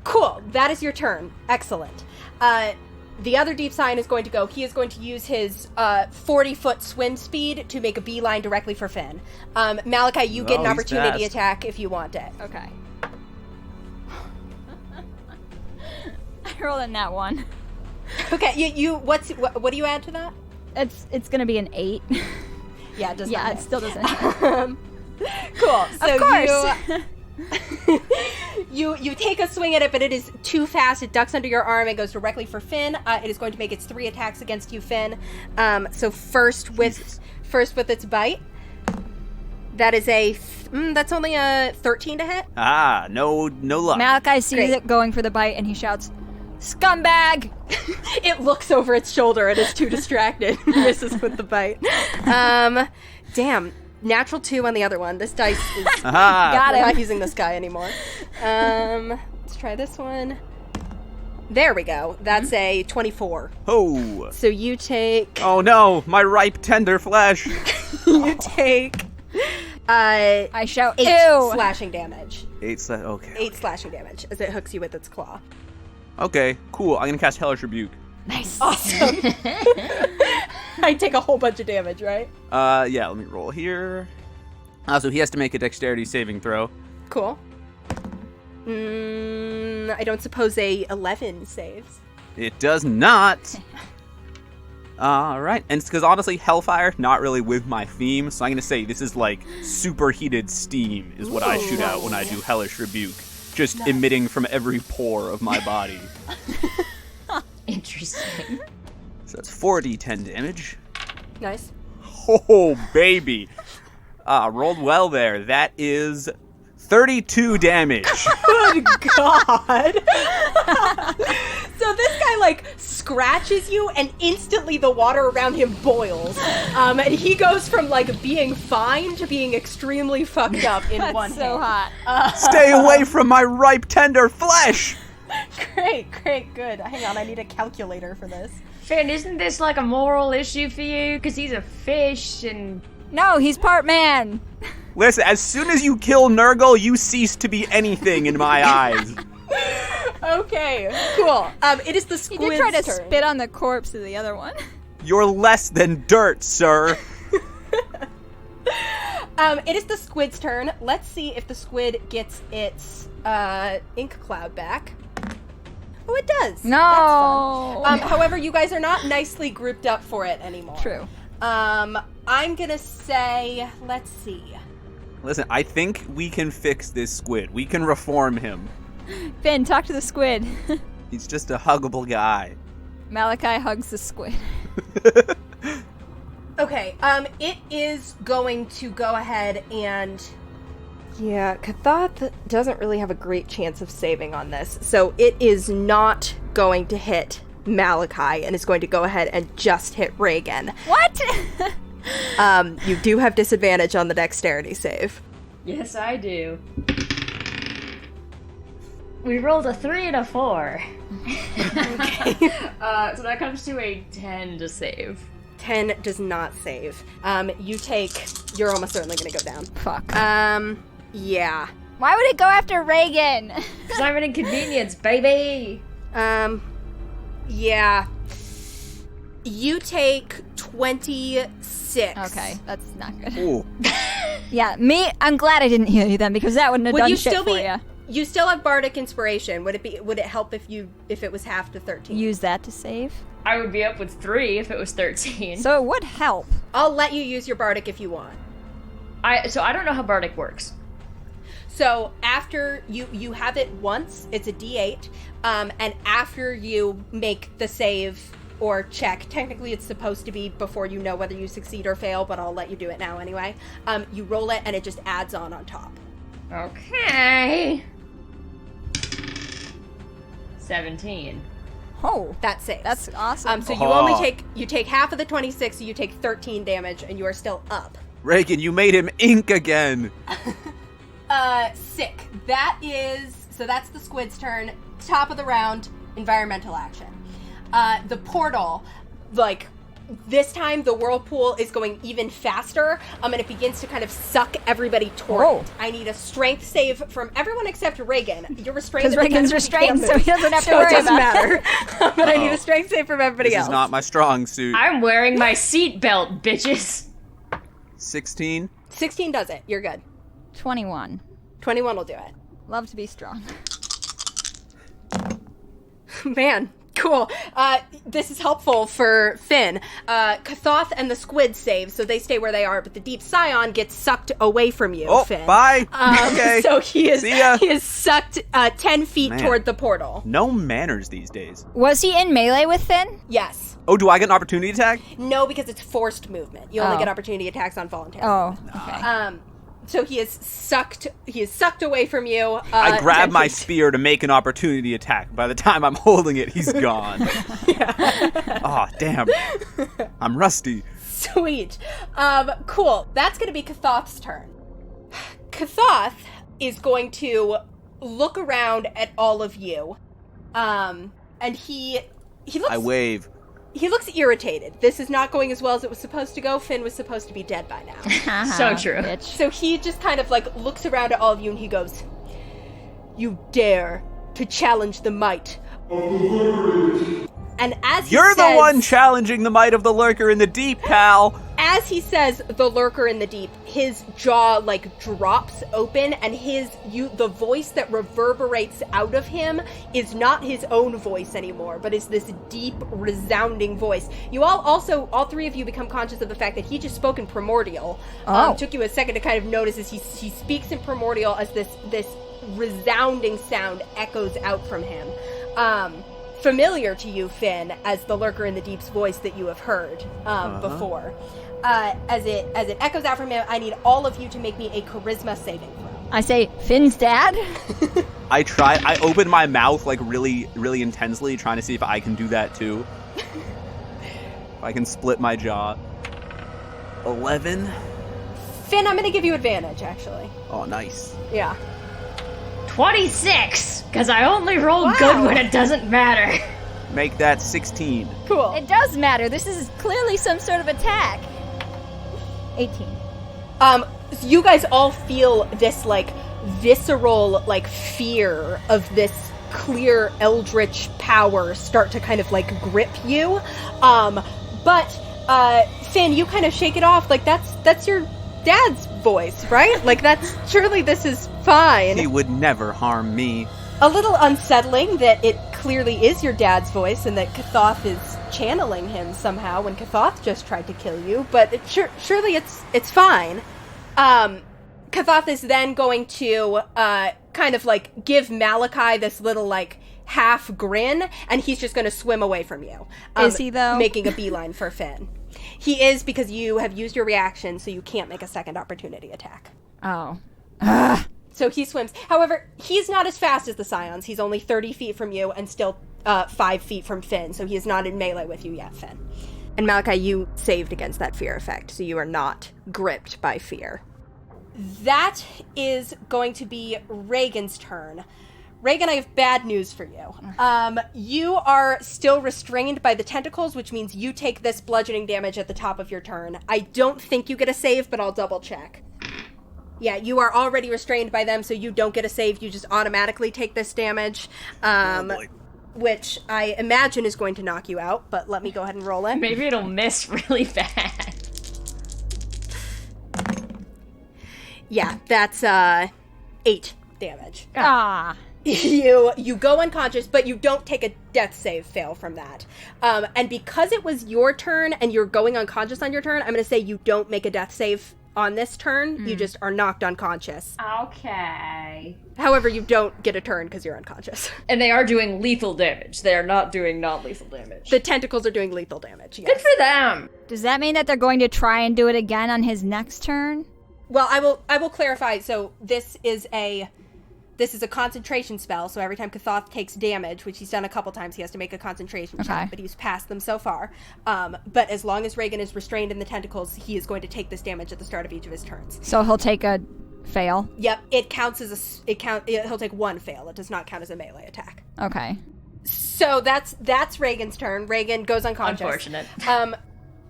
Cool. That is your turn. Excellent. The other deep scion is going to go. He is going to use his 40-foot swim speed to make a beeline directly for Finn. Malachi, you get an he's opportunity fast. attack if you want it. Okay. I rolled a nat 1. Okay. What do you add to that? It's gonna be an 8. Yeah, it does Yeah, not it hit. still doesn't hit. Cool. So Of course. You take a swing at it, but it is too fast. It ducks under your arm and goes directly for Finn. It is going to make its 3 attacks against you, Finn. So first with its bite. That is that's only a 13 to hit. Ah, no luck. Malachi sees Great. it going for the bite and he shouts, "Scumbag!" It looks over its shoulder and is too distracted. Misses with the bite. Damn. Natural 2 on the other one. This dice is... Aha. Got We're him. not using this guy anymore. Let's try this one. There we go. That's a 24. Oh. So you take... Oh no, my ripe tender flesh. You take... I shout, 8 "Ew!" slashing damage. 8 okay. 8 slashing damage as it hooks you with its claw. Okay, cool. I'm gonna cast Hellish Rebuke. Nice. Awesome. I take a whole bunch of damage, right? Yeah, let me roll here. So he has to make a dexterity saving throw. Cool. I don't suppose a 11 saves. It does not. All right, and it's because honestly, Hellfire not really with my theme, so I'm gonna say this is like superheated steam is what I shoot out when I do Hellish Rebuke, just emitting from every pore of my body. Interesting. So that's 4d10 damage. Nice. Oh baby, rolled well there. That is 32 damage. Good God. So this guy, like, scratches you, and instantly the water around him boils. And he goes from, like, being fine to being extremely fucked up in one That's so hit. hot. Stay away from my ripe tender flesh. Great, good. Hang on, I need a calculator for this. Finn, isn't this like a moral issue for you? Because he's a fish and... No, he's part man. Listen, as soon as you kill Nurgle, you cease to be anything in my eyes. Okay, cool. It is the He squid's did try to turn. spit on the corpse of the other one. You're less than dirt, sir. It is the squid's turn. Let's see if the squid gets its ink cloud back. Oh, it does. No. That's fun. However, you guys are not nicely grouped up for it anymore. True. I'm gonna say, let's see. Listen, I think we can fix this squid. We can reform him. Finn, talk to the squid. He's just a huggable guy. Malachi hugs the squid. Okay, it is going to go ahead and... Yeah, Kathoth doesn't really have a great chance of saving on this, so it is not going to hit Malachi and is going to go ahead and just hit Regin. What? You do have disadvantage on the dexterity save. Yes, I do. We rolled a 3 and a 4. Okay. So that comes to a 10 to save. 10 does not save. You're almost certainly going to go down. Fuck. Yeah. Why would it go after Regin? Because I'm an inconvenience, baby! Yeah. You take 26. Okay, that's not good. Ooh. Yeah, I'm glad I didn't heal you then, because that wouldn't have Would done you shit still for be you. You still have bardic inspiration. Would it help if it was half to 13? Use that to save. I would be up with 3 if it was 13. So it would help. I'll let you use your bardic if you want. So I don't know how bardic works. So after you have it once, it's a D8, and after you make the save or check, technically it's supposed to be before you know whether you succeed or fail, but I'll let you do it now anyway. You roll it and it just adds on top. Okay. 17. Oh, That saves. that's awesome. So you take half of the 26, so you take 13 damage, and you are still up. Regin, you made him ink again. Sick. That's the squid's turn. Top of the round, environmental action. The portal, this time the whirlpool is going even faster, and it begins to kind of suck everybody toward it. I need a strength save from everyone except Regin. You're restrained. Because Reagan's restrained, so he doesn't have to so worry it doesn't about it. matter. But I need a strength save from everybody This else. is not my strong suit. I'm wearing my seatbelt, bitches. 16. 16 does it. You're good. 21. 21 will do it. Love to be strong. Man, cool. This is helpful for Finn. Kathoth and the squid save, so they stay where they are, but the deep scion gets sucked away from you, Oh, Finn. bye. Okay. So he See ya. is sucked 10 feet Man. toward the portal. No manners these days. Was he in melee with Finn? Yes. Oh, do I get an opportunity attack? No, because it's forced movement. You only Oh. get opportunity attacks on voluntary. Oh, okay. So he is sucked away from you. I grab 10 my feet. spear to make an opportunity attack. By the time I'm holding it, he's gone. Oh, damn. I'm rusty. Sweet. Cool. That's going to be Kathoth's turn. Kathoth is going to look around at all of you. And he looks I wave. he looks irritated. This is not going as well as it was supposed to go. Finn was supposed to be dead by now. So true. Bitch. So he just kind of looks around at all of you and he goes, "You dare to challenge the might of the lurker." And as You're he says, the one challenging the might of the lurker in the deep, pal. As he says the lurker in the deep, his jaw drops open, and the voice that reverberates out of him is not his own voice anymore, but is this deep, resounding voice. You all three of you become conscious of the fact that he just spoke in primordial. Took you a second to kind of notice as he speaks in primordial as this resounding sound echoes out from him. Familiar to you, Finn, as the lurker in the deep's voice that you have heard before. As it echoes out from him, I need all of you to make me a charisma saving throw. I say, Finn's dad? I open my mouth really, really intensely, trying to see if I can do that too. If I can split my jaw. 11. Finn, I'm going to give you advantage, actually. Oh, nice. Yeah. 26! Because I only roll Wow. good when it doesn't matter. Make that 16. Cool. It does matter. This is clearly some sort of attack. 18. You guys all feel this visceral fear of this clear eldritch power start to kind of grip you. But Finn, you kind of shake it off that's your dad's voice, right? Surely this is fine. He would never harm me. A little unsettling that it clearly is your dad's voice and that Kathoth is channeling him somehow when Kathoth just tried to kill you, but surely it's fine. Kathoth is then going to give Malachi this little half grin, and he's just going to swim away from you. Is he, though? Making a beeline for Finn. He is, because you have used your reaction, so you can't make a second opportunity attack. Oh. So he swims. However, he's not as fast as the Scions. He's only 30 feet from you and still 5 feet from Finn, so he is not in melee with you yet, Finn. And Malachi, you saved against that fear effect, so you are not gripped by fear. That is going to be Regin's turn. Regin, I have bad news for you. You are still restrained by the tentacles, which means you take this bludgeoning damage at the top of your turn. I don't think you get a save, but I'll double check. Yeah, you are already restrained by them, so you don't get a save. You just automatically take this damage, which I imagine is going to knock you out, but let me go ahead and roll it. Maybe it'll miss really bad. Yeah, that's 8. damage. Ah. You go unconscious, but you don't take a death save fail from that. And because it was your turn and you're going unconscious on your turn, I'm going to say you don't make a death save on this turn. You just are knocked unconscious. Okay. However, you don't get a turn because you're unconscious. And they are doing lethal damage. They are not doing non-lethal damage. The tentacles are doing lethal damage, yes. Good for them. Does that mean that they're going to try and do it again on his next turn? Well, I will clarify. So this is a concentration spell, so every time Kathoth takes damage, which he's done a couple times, he has to make a concentration check, but he's passed them so far. But as long as Regin is restrained in the tentacles, he is going to take this damage at the start of each of his turns. So he'll take a fail? Yep, it counts as he'll take one fail. It does not count as a melee attack. Okay. So that's Regin's turn. Regin goes unconscious. Unfortunate.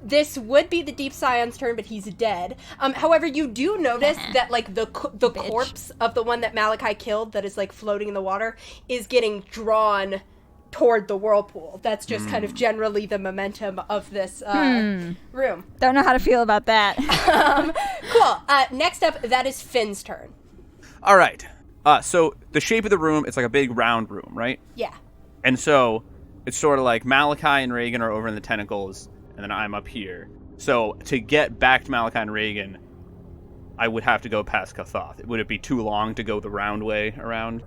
This would be the Deep Scion's turn, but he's dead. However, you do notice that, like, the corpse of the one that Malachi killed that is, like, floating in the water is getting drawn toward the whirlpool. That's just kind of generally the momentum of this room. Don't know how to feel about that. Cool. Next up, that is Finn's turn. All right. So the shape of the room, it's like a big round room, right? Yeah. And so it's sort of like Malachi and Regin are over in the tentacles, and then I'm up here. So to get back to Malachi and Regin, I would have to go past Kathoth. Would it be too long to go the round way around?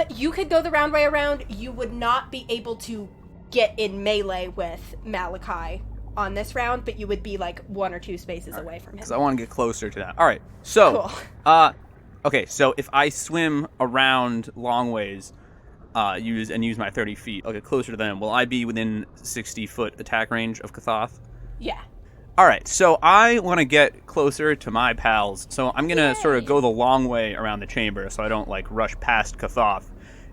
You could go the round way around. You would not be able to get in melee with Malachi on this round, but you would be like 1 or 2 spaces away from him. Because I want to get closer to that. All right. So, Cool. Okay, so if I swim around long ways, use my 30 feet, I'll get closer to them. Will I be within 60-foot attack range of Kathoth? Yeah. All right, so I want to get closer to my pals, so I'm going to sort of go the long way around the chamber so I don't, like, rush past Kathoth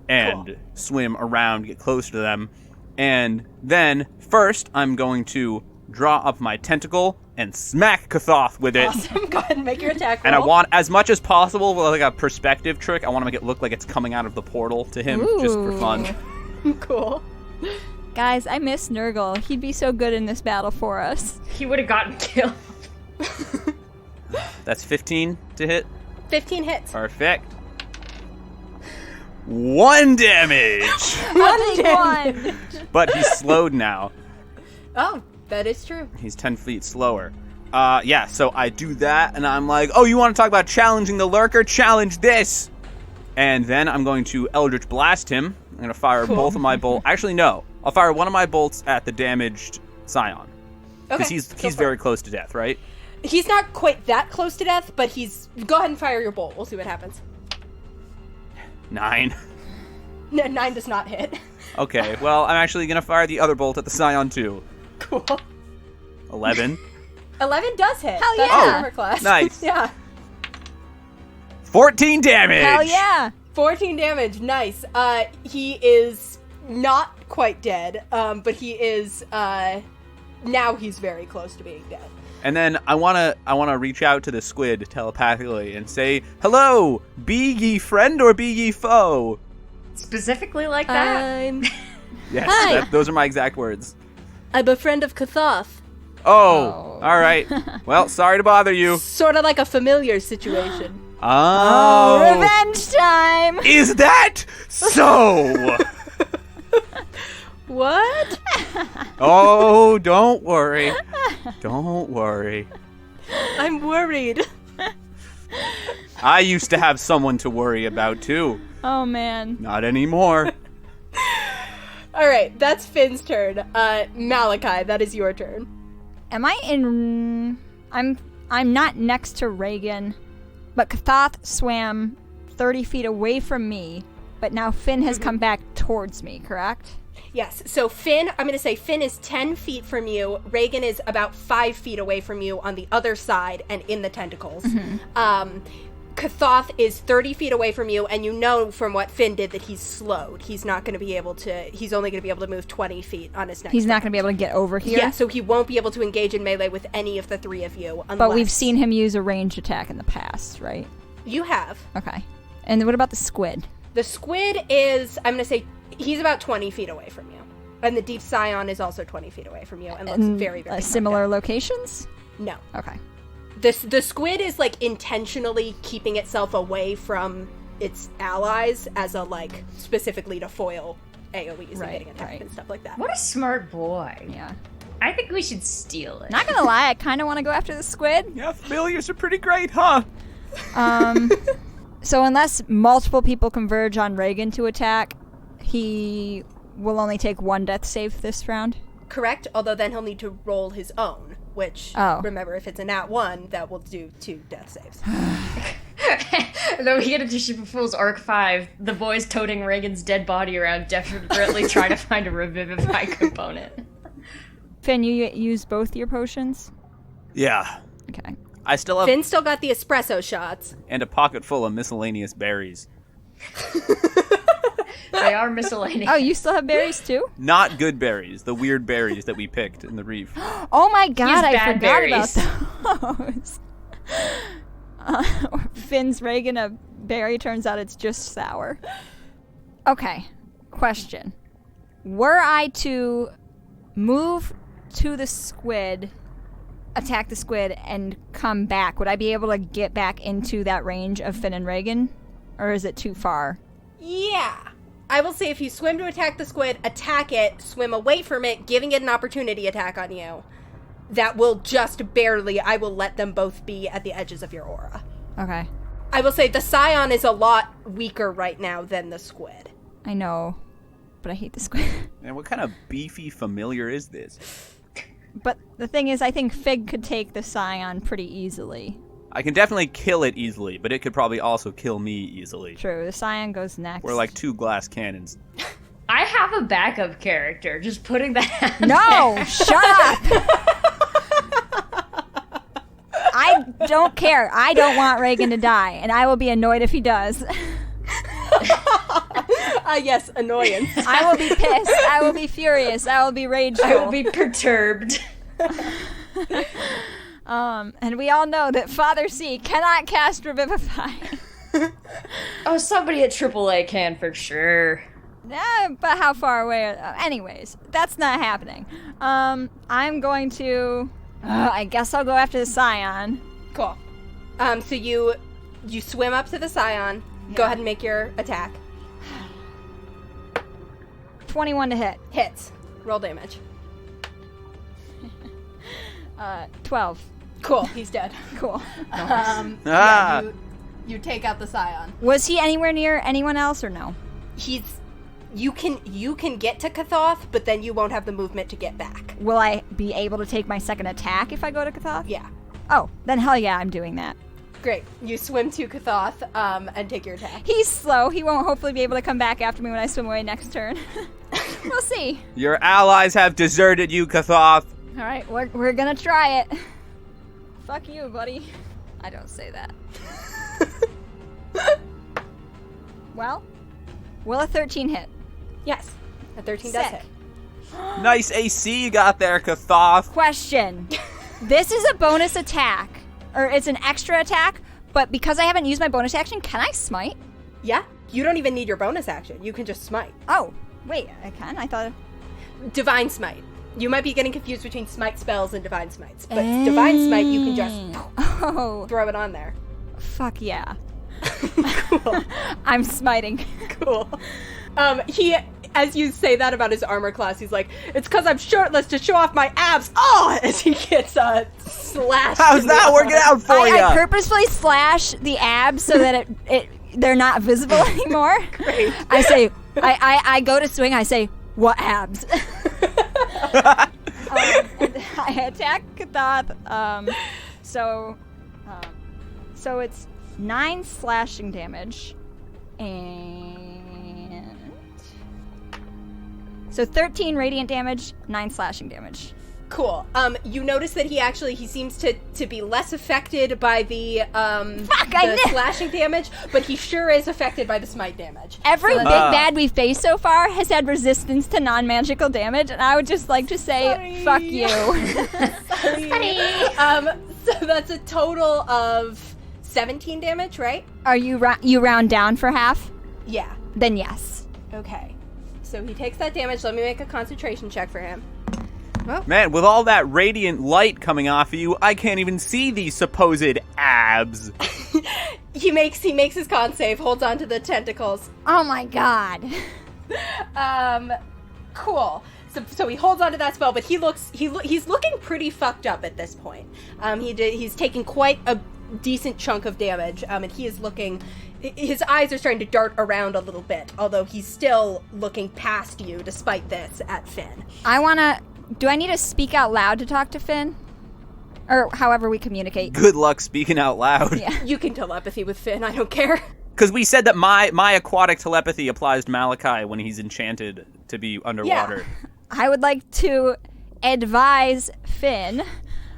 and swim around, get closer to them. And then, first, I'm going to draw up my tentacle and smack Kathoth with it. Awesome. Go ahead and make your attack roll. And I want, as much as possible, with like a perspective trick, I want to make it look like it's coming out of the portal to him, just for fun. Cool. Guys, I miss Nurgle. He'd be so good in this battle for us. He would have gotten killed. That's 15 to hit. 15 hits. Perfect. 1 damage! One. But he's slowed now. Oh, that is true. He's 10 feet slower. Yeah, so I do that, and I'm like, oh, you want to talk about challenging the lurker? Challenge this! And then I'm going to Eldritch Blast him. I'm going to fire both of my bolts. Actually, no. I'll fire one of my bolts at the damaged Scion. Because he's very close to death, right? He's not quite that close to death, but he's... Go ahead and fire your bolt. We'll see what happens. 9. 9 does not hit. Okay, well, I'm actually going to fire the other bolt at the Scion, too. Cool. 11. 11 does hit. Hell That's yeah. armor class. Nice. Yeah. 14 damage! Hell yeah. 14 damage. Nice. He is not quite dead, but he is, now he's very close to being dead. And then I wanna reach out to the squid telepathically and say, hello, be ye friend or be ye foe? Specifically like that? Yes, Hi. those are my exact words. I'm a friend of Kathoth. Oh, all right. Well, sorry to bother you. Sort of like a familiar situation. Oh, Revenge time. is that so? What? Oh, don't worry. Don't worry. I'm worried. I used to have someone to worry about, too. Oh, man. Not anymore. All right, that's Finn's turn. Malachi, that is your turn. Am I in... I'm not next to Regin, but Kathoth swam 30 feet away from me, but now Finn has come back towards me, correct? Yes, so Finn, I'm going to say Finn is 10 feet from you. Regin is about 5 feet away from you on the other side and in the tentacles. Kathoth is 30 feet away from you, and you know from what Finn did that he's slowed. He's not going to be able to, he's only going to be able to move 20 feet on his next He's not turn. going to be able to get over here? Yeah, so he won't be able to engage in melee with any of the 3 of you. Unless But we've seen him use a ranged attack in the past, right? You have. Okay. And what about the squid? The squid is, I'm going to say, he's about 20 feet away from you. And the Deep Scion is also 20 feet away from you and looks very, very similar locations? No. Okay. The squid is, like, intentionally keeping itself away from its allies as a, like, specifically to foil AoEs and getting attacked and stuff like that. What a smart boy. Yeah. I think we should steal it. Not gonna lie, I kind of want to go after the squid. Yeah, familiars are pretty great, huh? So unless multiple people converge on Regin to attack, he will only take 1 death save this round. Correct, although then he'll need to roll his own, which, remember, if it's a nat 1, that will do 2 death saves. And then we get into Ship of Fools Arc 5, the boys toting Reagan's dead body around, desperately trying to find a revivify component. Finn, you use both your potions? Yeah. Okay. I still have... Finn still got the espresso shots. And a pocket full of miscellaneous berries. They are miscellaneous. Oh, you still have berries too? Not good berries, the weird berries that we picked in the reef. Oh my god, I bad forgot berries. about those. Finn's Regin a berry, turns out it's just sour. Okay, question. Were I to move to the squid, attack the squid, and come back, would I be able to get back into that range of Finn and Regin? Or is it too far? Yeah. I will say if you swim to attack the squid, attack it, swim away from it, giving it an opportunity attack on you, that will just barely, I will let them both be at the edges of your aura. Okay. I will say the Scion is a lot weaker right now than the squid. I know, but I hate the squid. Man, what kind of beefy familiar is this? But the thing is, I think Fig could take the Scion pretty easily. I can definitely kill it easily, but it could probably also kill me easily. True, the Scion goes next. We're like 2 glass cannons. I have a backup character, just putting that out No! there. Shut up! I don't care. I don't want Regin to die, and I will be annoyed if he does. Yes, annoyance. I will be pissed. I will be furious. I will be rageful. I will be perturbed. And we all know that Father C cannot cast Revivify. Oh, somebody at AAA can for sure. But how far away? Anyways, that's not happening. I'm going to... I guess I'll go after the Scion. Cool. So you swim up to the Scion. Yeah. Go ahead and make your attack. 21 to hit. Hits. Roll damage. 12. Cool. He's dead. Cool. Yeah, you take out the Scion. Was he anywhere near anyone else or no? You can get to Kathoth, but then you won't have the movement to get back. Will I be able to take my second attack if I go to Kathoth? Yeah. Oh, then hell yeah, I'm doing that. Great. You swim to Kathoth and take your attack. He's slow. He won't hopefully be able to come back after me when I swim away next turn. We'll see. Your allies have deserted you, Kathoth. All right, we're gonna try it. Fuck you, buddy. I don't say that. Well, will a 13 hit? Yes. A 13 does Sick. hit. Nice AC you got there, Kathoth. Question. This is a bonus attack. Or it's an extra attack, but because I haven't used my bonus action, can I smite? Yeah. You don't even need your bonus action. You can just smite. Oh, wait, I can? I thought... Divine Smite. You might be getting confused between smite spells and divine smites, but divine smite you can just throw it on there. Fuck yeah. Cool. I'm smiting. Cool. He, as you say that about his armor class, he's like, it's because I'm shirtless to show off my abs. Oh, as he gets slashed. How's that working out for you? I purposefully slash the abs so that they're not visible anymore. Great. I say, I go to swing. I say, what abs? I attack Kathoth. So it's 9 slashing damage, and so 13 radiant damage, 9 slashing damage. Cool. You notice that he seems to be less affected by the slashing damage, but he sure is affected by the smite damage. Every big bad we've faced so far has had resistance to non-magical damage, and I would just like to say, Sorry. fuck you. Sorry. So that's a total of 17 damage, right? Are you round down for half? Yeah. Then yes. Okay. So he takes that damage. Let me make a concentration check for him. Man, with all that radiant light coming off of you, I can't even see these supposed abs. abs. He makes his con save, holds onto the tentacles. Oh my god. Cool. So he holds onto that spell, but he's looking pretty fucked up at this point. He's taking quite a decent chunk of damage, and he is looking. His eyes are starting to dart around a little bit, although he's still looking past you, despite this, at Finn. Do I need to speak out loud to talk to Finn? Or however we communicate. Good luck speaking out loud. Yeah. You can telepathy with Finn, I don't care. Because we said that my aquatic telepathy applies to Malachi when he's enchanted to be underwater. Yeah. I would like to advise Finn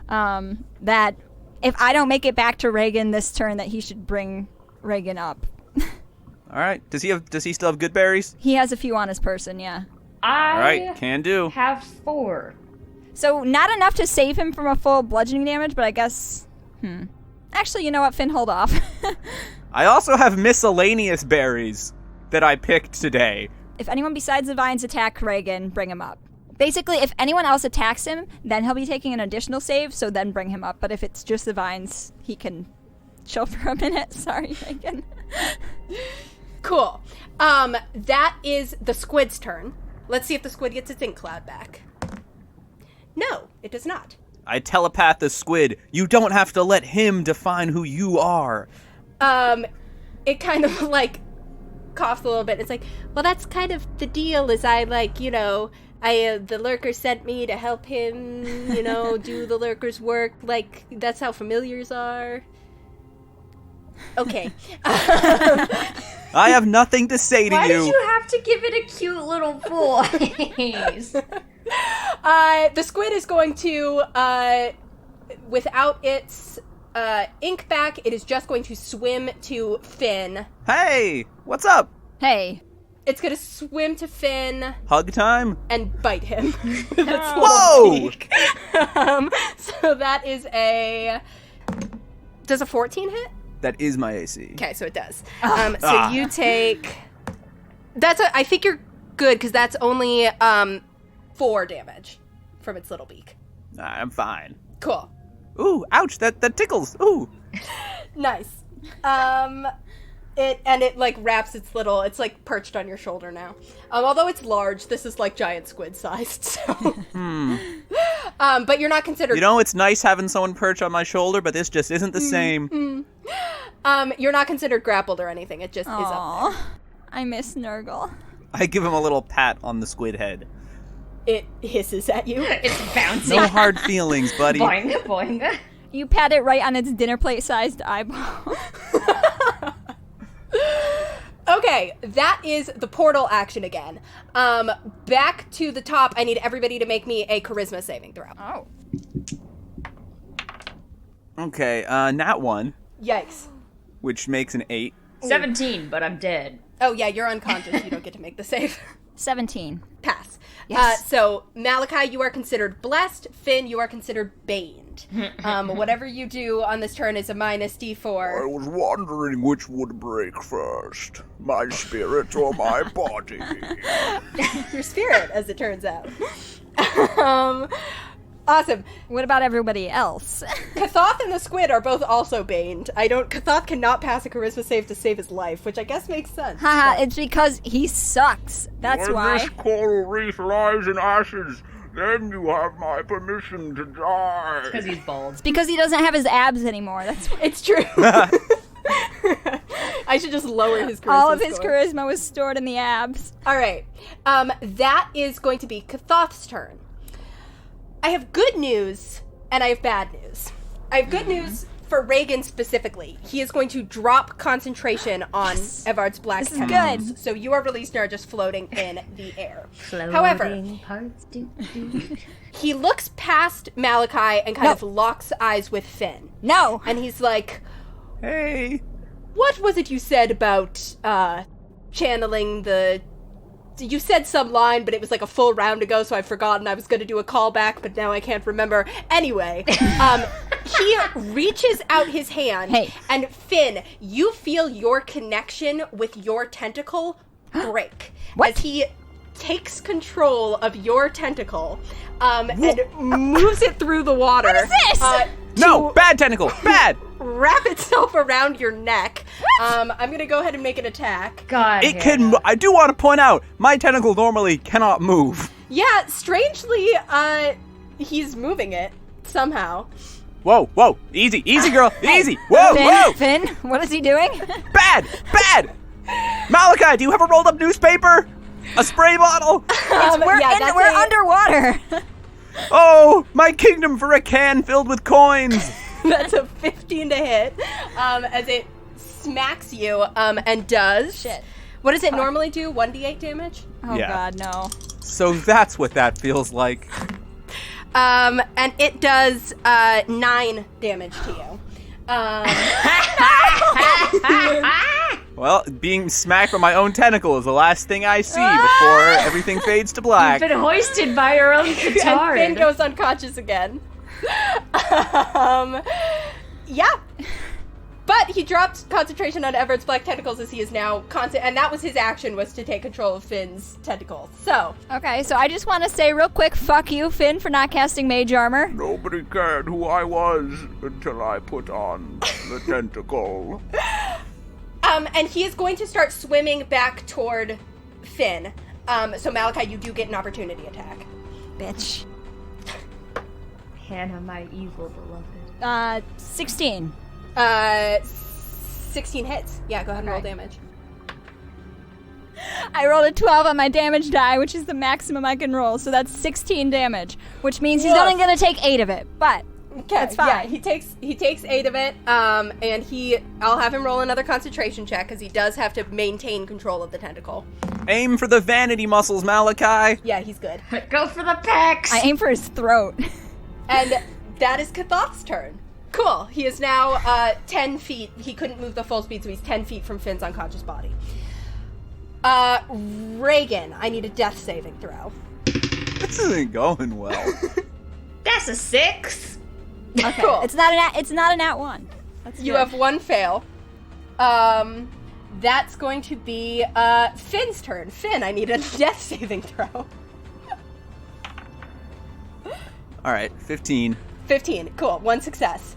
that if I don't make it back to Regin this turn, that he should bring Regin up. All right. Does he still have good berries? He has a few on his person, yeah. All right, can do. have 4. So not enough to save him from a full bludgeoning damage, but I guess... Actually, you know what, Finn, hold off. I also have miscellaneous berries that I picked today. If anyone besides the Vines attack Regin, bring him up. Basically, if anyone else attacks him, then he'll be taking an additional save, so then bring him up. But if it's just the Vines, he can chill for a minute. Sorry, Regin. Cool. That is the squid's turn. Let's see if the squid gets its ink cloud back. No, it does not. I telepath the squid. You don't have to let him define who you are. It kind of, like, coughs a little bit. It's like, well, that's kind of the deal, is I, like, you know, the lurker sent me to help him, you know, do the lurker's work. Like, that's how familiars are. Okay. I have nothing to say to Why you. did you have to give it a cute little voice? The squid is going to, without its ink back, it is just going to swim to Finn. Hey, what's up? Hey. It's going to swim to Finn Hug time? and bite him. Whoa! So that is does a 14 hit? That is my AC. Okay, so it does. So you take... I think you're good, because that's only 4 damage from its little beak. I'm fine. Cool. Ooh, ouch, that tickles. Ooh. Nice. It like wraps its little, it's like perched on your shoulder now. Although it's large, this is like giant squid sized, so. But you're not considered. You know, it's nice having someone perch on my shoulder, but this just isn't the same. You're not considered grappled or anything. It just is up there. I miss Nurgle. I give him a little pat on the squid head. It hisses at you. It's bouncing. No hard feelings, buddy. Boing, boing. You pat it right on its dinner plate sized eyeball. Okay, that is the portal action again. Back to the top, I need everybody to make me a charisma saving throw. Oh. Okay, nat 1, Yikes. which makes an 8. 17, but I'm dead. Oh yeah, you're unconscious. You don't get to make the save. 17. Pass. Yes. So, Malachi, you are considered blessed. Finn, you are considered baned. Whatever you do on this turn is a minus D4. I was wondering which would break first, my spirit or my body. Your spirit, as it turns out. Awesome. What about everybody else? Kathoth and the squid are both also baned. Kathoth cannot pass a charisma save to save his life, which I guess makes sense. Haha, it's because he sucks. That's When why. this coral reef lies in ashes, then you have my permission to die. Because he's bald. Because he doesn't have his abs anymore. That's why. It's true. I should just lower his charisma All of his score. charisma was stored in the abs. All right. That is going to be Kathoth's turn. I have good news, and I have bad news. I have good news for Regin specifically. He is going to drop concentration on Evard's black This is tentacles. good. So you are released and are just floating in the air. Floating However, parts, he looks past Malachi and kind of locks eyes with Finn. No. And he's like, Hey. what was it you said about channeling the... You said some line, but it was like a full round ago, so I've forgotten. I was going to do a callback, but now I can't remember. Anyway, he reaches out his hand, and Finn, you feel your connection with your tentacle break. What? As he takes control of your tentacle and moves it through the water. What is this? No, bad tentacle, bad. Wrap itself around your neck. I'm gonna go ahead and make an attack. God. It can. I do want to point out, my tentacle normally cannot move. Yeah, strangely, he's moving it somehow. Whoa, easy, girl, easy. Whoa. Finn, what is he doing? Bad. Malachi, do you have a rolled up newspaper? A spray bottle? We're underwater. Oh, my kingdom for a can filled with coins. That's a 15 to hit, as it smacks you, and does. Shit. What does it normally do? 1d8 damage? Oh Yeah. God, no. So that's what that feels like. And it does 9 damage to you. Well, being smacked by my own tentacle is the last thing I see before everything fades to black. You've been hoisted by your own And petard. Finn goes unconscious again. Yeah. But he dropped concentration on Everett's black tentacles as he is now and that was his action, was to take control of Finn's tentacles. So, Okay, so I just want to say real quick, fuck you, Finn, for not casting mage armor. Nobody cared who I was until I put on the tentacle. and he is going to start swimming back toward Finn. So Malachi, you do get an opportunity attack. Bitch. Hannah, my evil beloved. 16. 16 hits. Yeah, go ahead and roll damage. I rolled a 12 on my damage die, which is the maximum I can roll, so that's 16 damage, which means he's only going to take 8 of it, but Okay, that's fine. yeah, he takes 8 of it, and I'll have him roll another concentration check, because he does have to maintain control of the tentacle. Aim for the vanity muscles, Malachi. Yeah, he's good. Go for the pecs! I aim for his throat. And that is Kathoth's turn. Cool. He is now 10 feet. He couldn't move the full speed, so he's 10 feet from Finn's unconscious body. Regin, I need a death saving throw. This isn't going well. That's a 6. Okay. Cool. It's not an at 1. That's You good. have 1 fail. That's going to be Finn's turn. Finn, I need a death saving throw. All right, 15. 15. Cool. 1 success.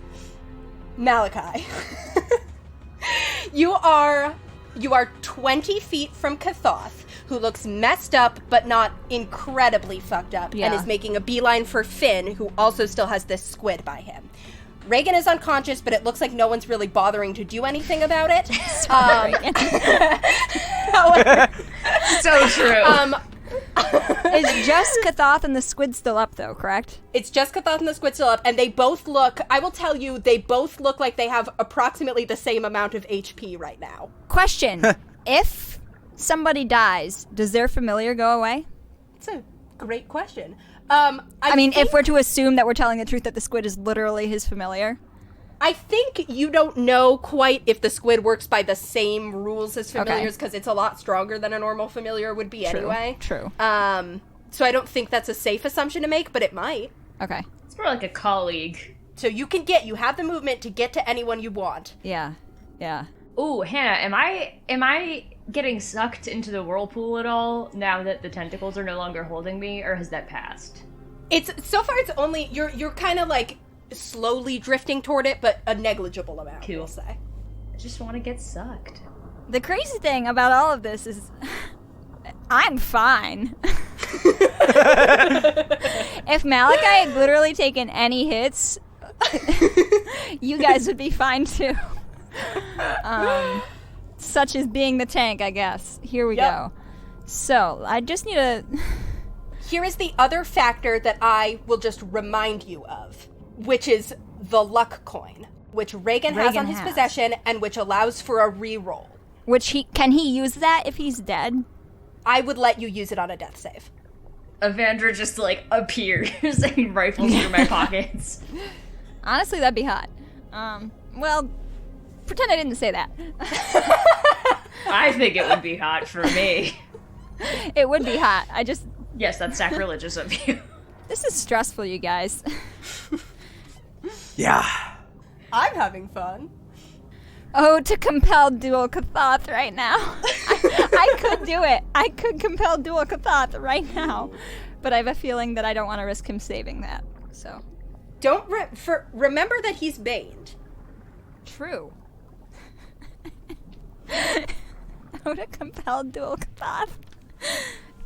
Malachi. You are 20 feet from Kathoth, who looks messed up but not incredibly fucked up, and Yeah. is making a beeline for Finn, who also still has this squid by him. Regin is unconscious, but it looks like no one's really bothering to do anything about it. Sorry, Regin. However, So true. Is just Kathoth and the squid still up, though, correct? it's just Kathoth and the squid still up, and they both look, I will tell you, they both look like they have approximately the same amount of HP right now. Question. If somebody dies, does their familiar go away? It's a great question. I mean, think- if we're to assume that we're telling the truth that the squid is literally his familiar. I think you don't know quite if the squid works by the same rules as familiars, because it's a lot stronger than a normal familiar would be anyway. True. So I don't think that's a safe assumption to make, but it might. Okay. It's more like a colleague. So you have the movement to get to anyone you want. Yeah. Yeah. Ooh, Hannah, am I getting sucked into the whirlpool at all now that the tentacles are no longer holding me, or has that passed? It's so far it's only you're kind of like slowly drifting toward it, but a negligible amount, Cool. we'll say. I just want to get sucked. The crazy thing about all of this is I'm fine. If Malachi had literally taken any hits, you guys would be fine too. Such as being the tank, I guess. Here we go. So, I just need to... Here is the other factor that I will just remind you of, which is the luck coin, which Regin has on his possession and which allows for a reroll. Can he use that if he's dead? I would let you use it on a death save. Evandra just, appears and rifles through my pockets. Honestly, that'd be hot. Well, pretend I didn't say that. I think it would be hot for me. It would be hot. Yes, that's sacrilegious of you. This is stressful, you guys. Yeah. I'm having fun. Oh, to compel dual Kathoth right now. I could do it. I could compel dual Kathoth right now. But I have a feeling that I don't want to risk him saving that. So, remember that he's baned. True. I would have compelled dual Kathoth.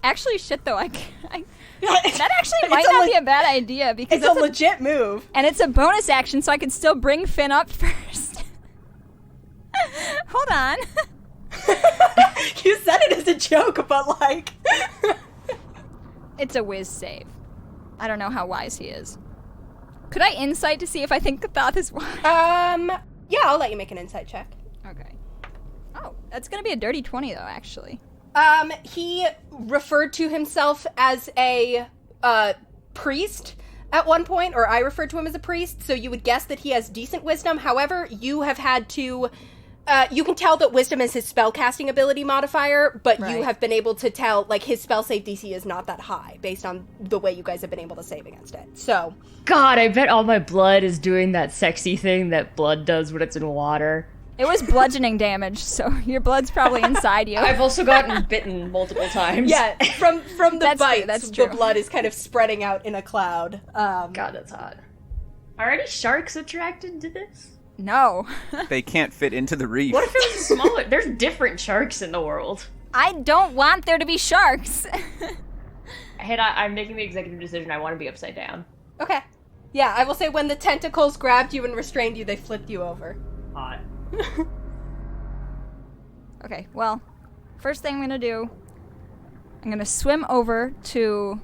Actually, shit though, that actually might not be a bad idea because It's a legit move. and it's a bonus action, so I could still bring Finn up first. Hold on. You said it as a joke, but like... It's a whiz save. I don't know how wise he is. Could I insight to see if I think Kathoth is wise? Yeah, I'll let you make an insight check. Okay. Oh, that's gonna be a dirty 20 though, actually. He referred to himself as a, priest at one point, or I referred to him as a priest, so you would guess that he has decent wisdom. However, you have had to, you can tell that wisdom is his spellcasting ability modifier, but you have been able to tell, like, his spell save DC is not that high, based on the way you guys have been able to save against it, so. God, I bet all my blood is doing that sexy thing that blood does when it's in water. It was bludgeoning damage, so your blood's probably inside you. I've also gotten bitten multiple times. Yeah, from the That's true, bites, that's true. the blood is kind of spreading out in a cloud. God, that's hot. Are any sharks attracted to this? No. They can't fit into the reef. What if it was smaller? There's different sharks in the world. I don't want there to be sharks. I'm making the executive decision. I want to be upside down. Okay. Yeah, I will say when the tentacles grabbed you and restrained you, they flipped you over. Hot. Okay, well, first thing I'm gonna do, I'm gonna swim over to...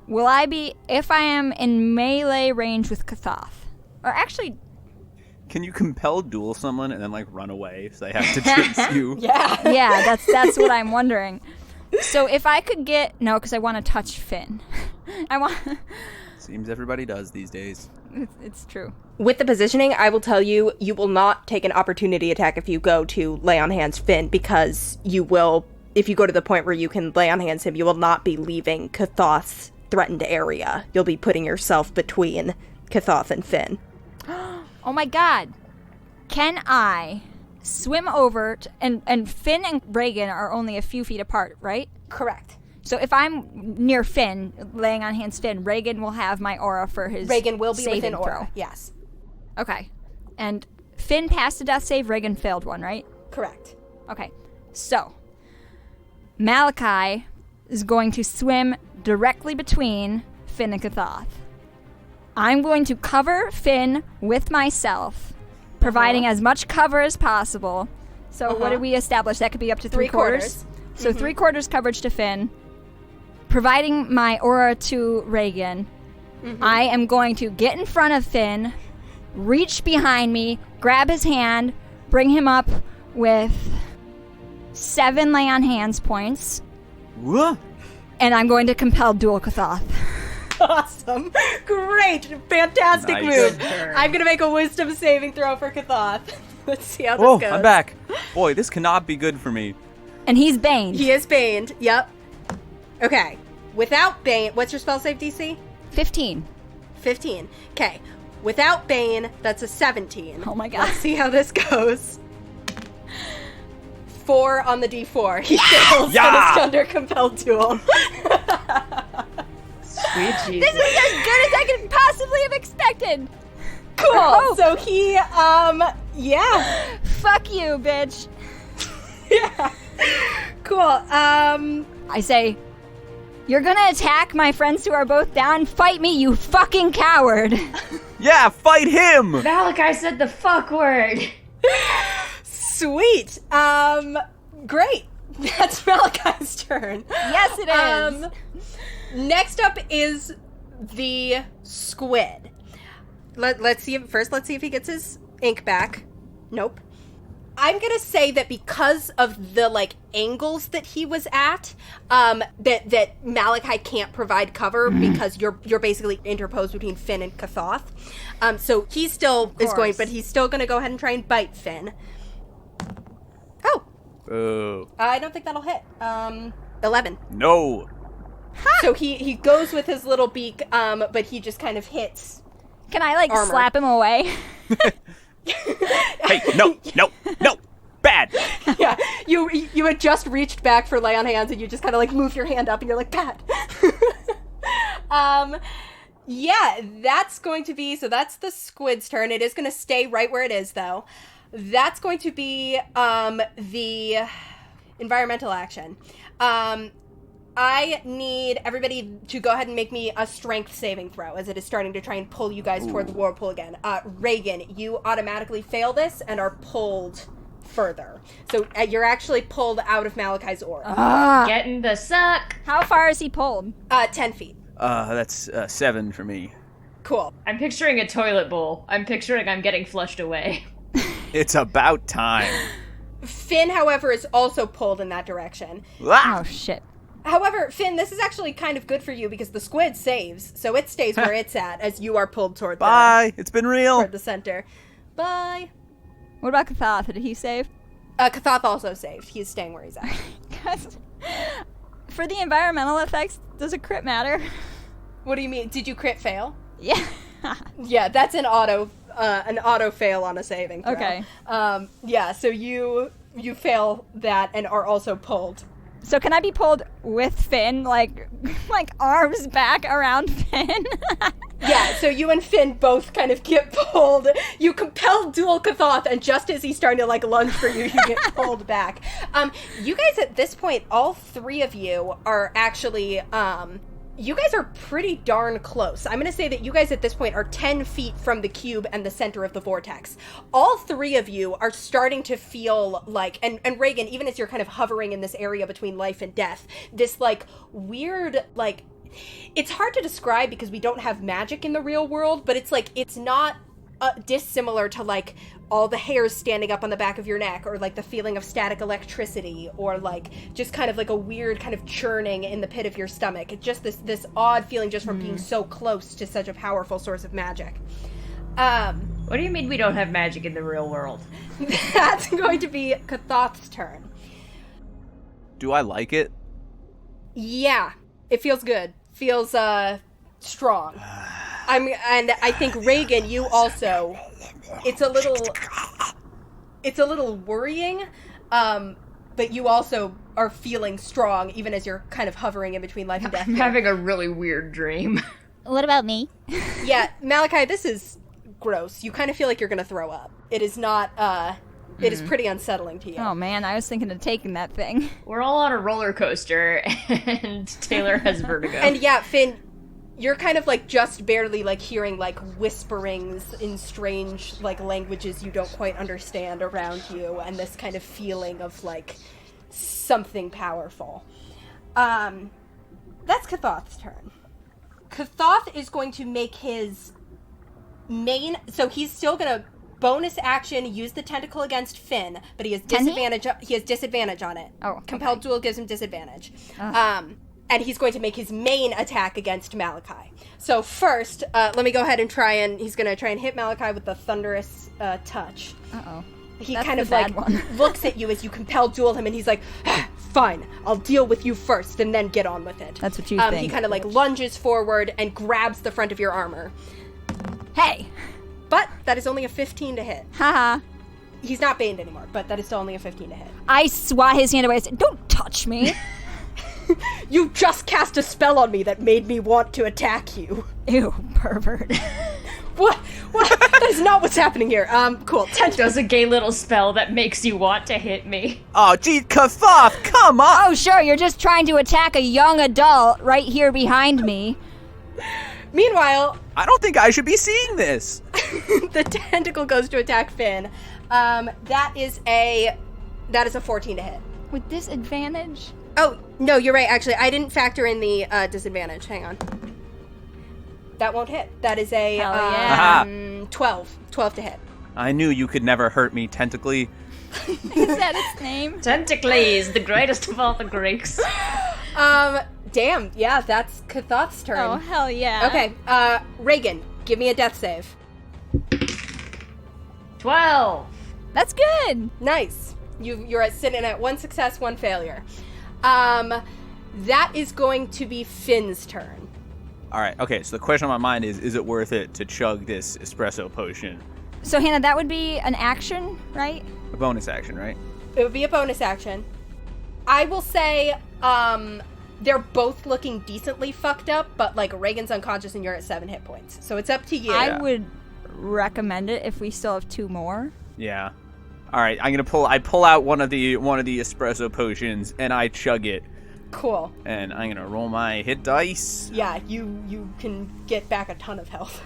Will I be... If I am in melee range with Kathoth? Or actually... Can you compel duel someone and then, like, run away so they have to chase you? Yeah. Yeah, that's what I'm wondering. So if I could get... No, because I want to touch Finn. I want... Seems everybody does these days. It's true. With the positioning, I will tell you, you will not take an opportunity attack if you go to lay on hands Finn, because you will, if you go to the point where you can lay on hands him, you will not be leaving Kathoth's threatened area. You'll be putting yourself between Kathoth and Finn. Oh my god. Can I swim over and Finn and Regin are only a few feet apart, right? Correct. So if I'm near Finn, laying on hands Finn, Regin will have my aura for his Regin will be saving within aura. throw. Yes. Okay. And Finn passed a death save, Regin failed one, right? Correct. Okay. So, Malachi is going to swim directly between Finn and Kathoth. I'm going to cover Finn with myself, providing as much cover as possible. So what did we establish? That could be up to three quarters. So 3/4 coverage to Finn, providing my aura to Regin. I am going to get in front of Finn, reach behind me, grab his hand, bring him up with 7 lay on hands points. What? And I'm going to compel dual Kathoth. Awesome. Great. Fantastic Nice. move. Good turn. I'm going to make a wisdom saving throw for Kathoth. Let's see how this Whoa, goes. I'm back. Boy, this cannot be good for me. And he's baned. He is baned. Yep. Okay. Without Bane, what's your spell save DC? 15. 15. Okay. Without Bane, that's a 17. Oh my god. Let's see how this goes. 4 on the D4. He fails Yeah! and is under compelled duel. Sweet Jesus. This is as good as I could possibly have expected. Cool. Oh. So he, yeah. Fuck you, bitch. Yeah. Cool. I say, you're gonna attack my friends who are both down? Fight me, you fucking coward. Yeah, fight him! Malachi said the fuck word. Sweet. Great. That's Malachi's turn. Yes, it is. Next up is the squid. Let's see if he gets his ink back. Nope. I'm gonna say that because of the like angles that he was at, that Malachi can't provide cover because you're basically interposed between Finn and Kathoth. So he still is going, but he's still gonna go ahead and try and bite Finn. Oh, Oh. I don't think that'll hit. 11. No. So he goes with his little beak, but he just kind of hits. Can I, like, armor. slap him away? Hey, no. Bad. Yeah, you had just reached back for lay on hands, and you just kind of like move your hand up, and you're like, "Pat." Yeah, that's going to be, so that's the squid's turn. It is going to stay right where it is, though. That's going to be the environmental action. I need everybody to go ahead and make me a strength saving throw, as it is starting to try and pull you guys toward the whirlpool again. Regin, you automatically fail this and are pulled further. So you're actually pulled out of Malachi's orb. Getting the suck. How far is he pulled? 10 feet. That's 7 for me. Cool. I'm picturing a toilet bowl. I'm picturing I'm getting flushed away. It's about time. Finn, however, is also pulled in that direction. Oh, shit. However, Finn, this is actually kind of good for you because the squid saves, so it stays where it's at as you are pulled toward Bye. It's been real. toward the center. Bye. What about Kathoth? Did he save? Kathoth also saved. He's staying where he's at. 'Cause for the environmental effects, does a crit matter? What do you mean? Did you crit fail? Yeah. Yeah, that's an auto fail on a saving throw. Okay. Yeah, so you fail that and are also pulled. So can I be pulled with Finn, like arms back around Finn? Yeah, so you and Finn both kind of get pulled. You compel dual Kathoth, and just as he's starting to lunge for you, you get pulled back. You guys at this point, all three of you are actually you guys are pretty darn close. I'm going to say that you guys at this point are 10 feet from the cube and the center of the vortex. All three of you are starting to feel like, and Regin, even as you're kind of hovering in this area between life and death, this weird, it's hard to describe because we don't have magic in the real world, but it's not dissimilar to all the hairs standing up on the back of your neck, or the feeling of static electricity, or just kind of a weird kind of churning in the pit of your stomach. It's just this odd feeling just from being so close to such a powerful source of magic. What do you mean we don't have magic in the real world? That's going to be Kathoth's turn. Do I like it? Yeah, it feels good. Feels strong. And I think Regin, you also. It's a little worrying, but you also are feeling strong, even as you're kind of hovering in between life and death. I'm having a really weird dream. What about me? Yeah, Malachi, this is gross. You kind of feel like you're going to throw up. It is not, it is pretty unsettling to you. Oh man, I was thinking of taking that thing. We're all on a roller coaster, and Taylor has vertigo. And yeah, Finn, you're kind of just barely hearing whisperings in strange languages you don't quite understand around you, and this kind of feeling of something powerful. That's Kathoth's turn. Kathoth is going to make his main, so he's still gonna bonus action use the tentacle against Finn, but he has disadvantage. He has disadvantage on it. Oh, compelled duel gives him disadvantage. And he's going to make his main attack against Malachi. So first, let me go ahead and he's going to try and hit Malachi with the thunderous touch. Uh-oh. He That's kind the of bad one. looks at you as you compel duel him, and he's like, fine, I'll deal with you first and then get on with it. That's what you think. He kind of lunges forward and grabs the front of your armor. Hey! But that is only a 15 to hit. Haha. He's not baned anymore, but that is still only a 15 to hit. I swat his hand away and said, don't touch me! You just cast a spell on me that made me want to attack you. Ew, pervert. What? That is not what's happening here. Cool. Does a gay little spell that makes you want to hit me. Oh, gee, Kathoth, come on! Oh, sure, you're just trying to attack a young adult right here behind me. Meanwhile, I don't think I should be seeing this. the tentacle goes to attack Finn. That is a 14 to hit. With disadvantage? Oh, no, you're right. Actually, I didn't factor in the disadvantage. Hang on. That won't hit. That is a Hell yeah. 12 to hit. I knew you could never hurt me, tentacly. Is that its name? Tentacles, the greatest of all the Greeks. Damn. Yeah, that's Kathoth's turn. Oh, hell yeah. Okay, Regin, give me a death save. 12. That's good. Nice. You're sitting at 1 success, 1 failure. That is going to be Finn's turn. All right, okay, so the question on my mind is it worth it to chug this espresso potion? So, Hannah, that would be an action, right? A bonus action, right? It would be a bonus action. I will say, they're both looking decently fucked up, but like Regin's unconscious and you're at 7 hit points. So it's up to you. I would recommend it if we still have 2 more. Yeah. All right, I pull out one of the espresso potions and I chug it. Cool. And I'm gonna roll my hit dice. Yeah, you can get back a ton of health.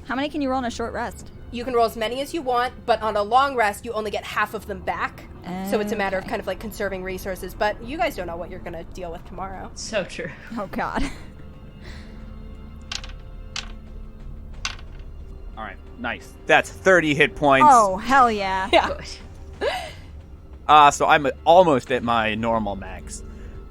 How many can you roll in a short rest? You can roll as many as you want, but on a long rest, you only get half of them back. So it's a matter of kind of like conserving resources, but you guys don't know what you're gonna deal with tomorrow. So true. Oh, God. All right, nice. That's 30 hit points. Oh, hell yeah. Yeah. So I'm almost at my normal max.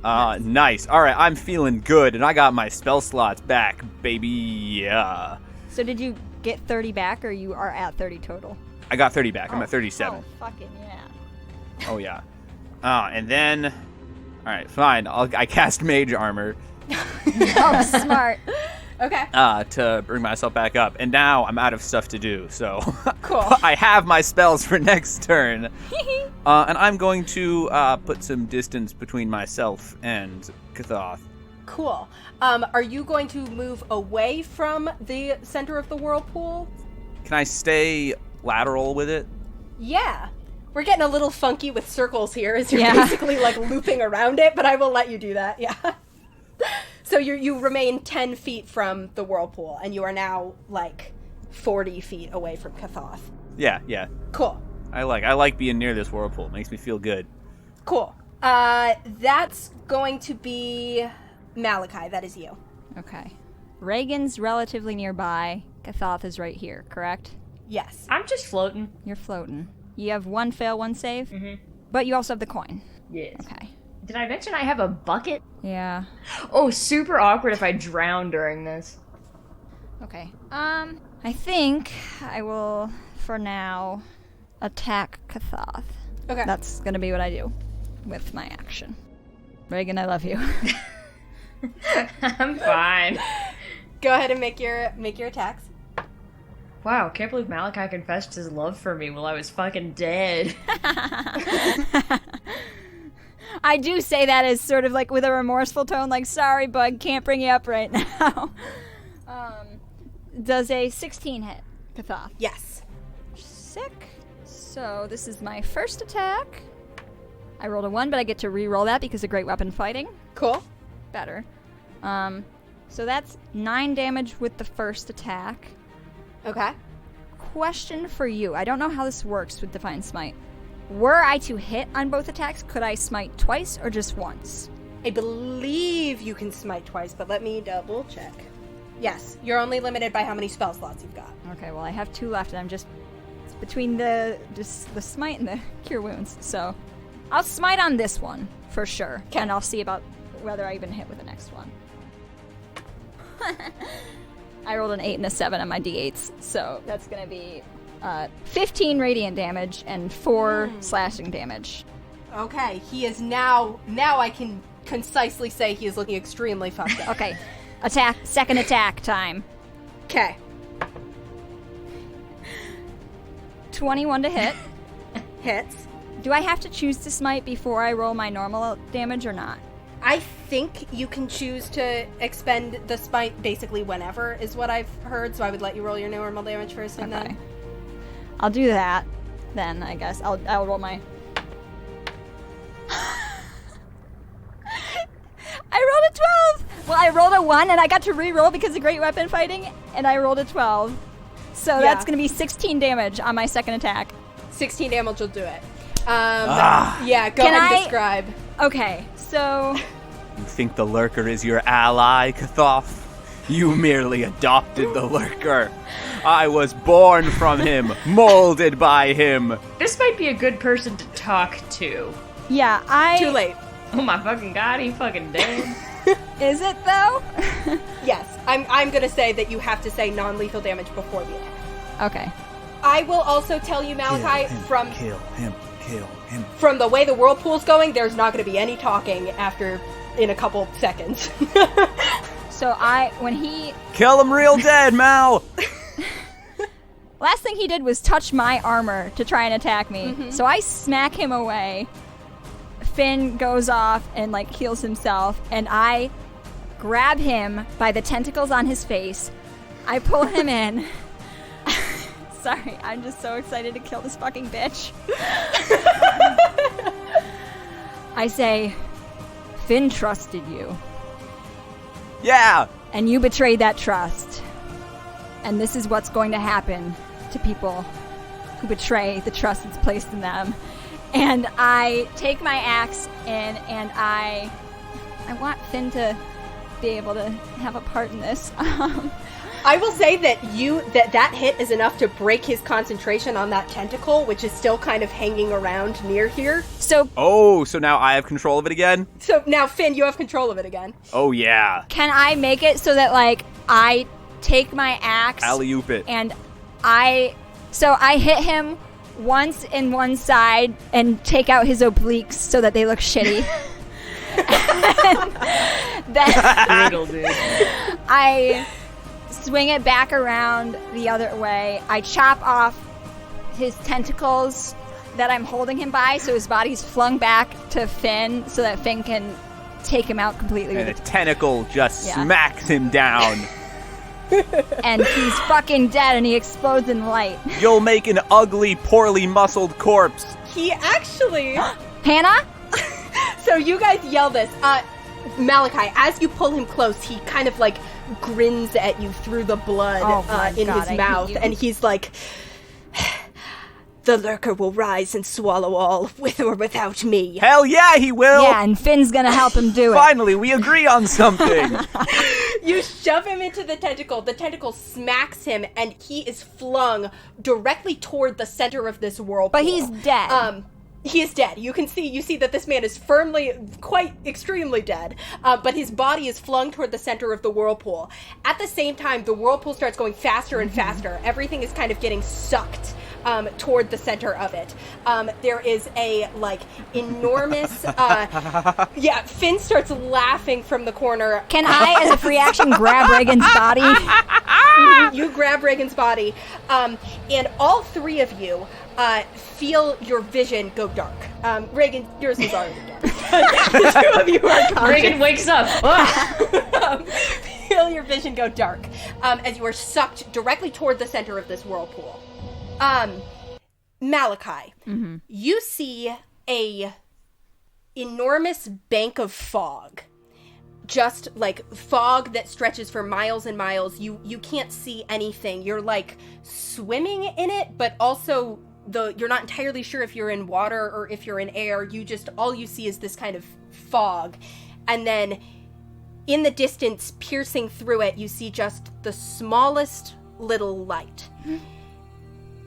Nice. All right, I'm feeling good, and I got my spell slots back, baby. Yeah. So did you get 30 back, or you are at 30 total? I got 30 back. I'm at 37. Oh, fucking yeah. Oh, yeah. And then... All right, fine. I cast Mage Armor Oh, smart. Okay. to bring myself back up. And now I'm out of stuff to do, so... Cool. I have my spells for next turn. And I'm going to put some distance between myself and Kathoth. Cool. Are you going to move away from the center of the whirlpool? Can I stay lateral with it? Yeah. We're getting a little funky with circles here as you're Yeah. basically like looping around it, but I will let you do that, yeah. So you remain 10 feet from the whirlpool, and you are now like 40 feet away from Kathoth. Yeah. Cool. I like being near this whirlpool. It makes me feel good. Cool. That's going to be Malachi. That is you. Okay. Regin's relatively nearby. Kathoth is right here, correct? Yes. I'm just floating. You're floating. You have 1 fail, 1 save? Mm-hmm. But you also have the coin. Yes. Okay. Did I mention I have a bucket? Yeah. Oh, super awkward if I drown during this. Okay. I think I will, for now, attack Kathoth. Okay. That's gonna be what I do with my action. Regin, I love you. I'm fine. Go ahead and make your attacks. Wow, can't believe Malachi confessed his love for me while I was fucking dead. I do say that as sort of like with a remorseful tone, like, sorry, bud, can't bring you up right now. Does a 16 hit, Kathoth? Yes. Sick. So this is my first attack. I rolled a 1, but I get to re-roll that because of great weapon fighting. Cool. Better. So that's 9 damage with the first attack. Okay. Question for you. I don't know how this works with Divine Smite. Were I to hit on both attacks, could I smite twice or just once? I believe you can smite twice, but let me double check. Yes, you're only limited by how many spell slots you've got. Okay, well I have 2 left, and I'm just between the smite and the cure wounds. So I'll smite on this one for sure, and I'll see about whether I even hit with the next one. I rolled an 8 and a 7 on my d8s, so that's gonna be 15 radiant damage and 4 slashing damage. Okay, he is now I can concisely say he is looking extremely fucked up. Okay, second attack time. Okay. 21 to hit. Hits. Do I have to choose to smite before I roll my normal damage or not? I think you can choose to expend the smite basically whenever, is what I've heard, so I would let you roll your normal damage first and then... I'll do that, then, I guess. I'll roll my... I rolled a 12! Well, I rolled a 1, and I got to re-roll because of great weapon fighting, and I rolled a 12. So that's going to be 16 damage on my second attack. 16 damage will do it. Yeah, go ahead and describe. Okay, so... You think the lurker is your ally, Kathoth? You merely adopted the lurker. I was born from him, molded by him. This might be a good person to talk to. Yeah, Too late. Oh my fucking god, he fucking dead. Is it, though? Yes, I'm gonna say that you have to say non-lethal damage before the attack. Okay. I will also tell you, Malachi, Kill him. from the way the whirlpool's going, there's not gonna be any talking in a couple seconds. So when he... Kill him real dead, Mal! Last thing he did was touch my armor to try and attack me. So I smack him away. Finn goes off and like heals himself, and I grab him by the tentacles on his face. I pull him in. Sorry, I'm just so excited to kill this fucking bitch. I say, Finn trusted you. Yeah! And you betrayed that trust. And this is what's going to happen to people who betray the trust that's placed in them. And I take my axe in, and I want Finn to be able to have a part in this. I will say that that hit is enough to break his concentration on that tentacle, which is still kind of hanging around near here. So now I have control of it again? So now, Finn, you have control of it again. Oh, yeah. Can I make it so that, like, I take my axe... Alley-oop it. And I hit him once in one side and take out his obliques so that they look shitty. Then Brutal, dude. I swing it back around the other way. I chop off his tentacles that I'm holding him by, so his body's flung back to Finn so that Finn can take him out completely. And a tentacle just smacks him down. And he's fucking dead, and he explodes in light. You'll make an ugly, poorly muscled corpse. He actually... Hannah? So you guys yell this. Malachi, as you pull him close, he kind of like grins at you through the blood in his mouth, and he's like, "The lurker will rise and swallow all, with or without me." Hell yeah, he will! Yeah, and Finn's gonna help him do it. Finally, we agree on something! You shove him into the tentacle smacks him, and he is flung directly toward the center of this whirlpool. But he's dead. He is dead. You see that this man is firmly, quite extremely dead, but his body is flung toward the center of the whirlpool. At the same time, the whirlpool starts going faster and faster. Everything is kind of getting sucked toward the center of it. There is a, like, enormous, Finn starts laughing from the corner. Can I, as a free action, grab Regin's body? You grab Regin's body, and all three of you feel your vision go dark. Regin, yours is already dark. The two of you are conscious. Regin wakes up. Feel your vision go dark as you are sucked directly toward the center of this whirlpool. Malachi, you see a enormous bank of fog. Just like fog that stretches for miles and miles. You can't see anything. You're like swimming in it, but also you're not entirely sure if you're in water or if you're in air. All you see is this kind of fog. And then in the distance, piercing through it, you see just the smallest little light.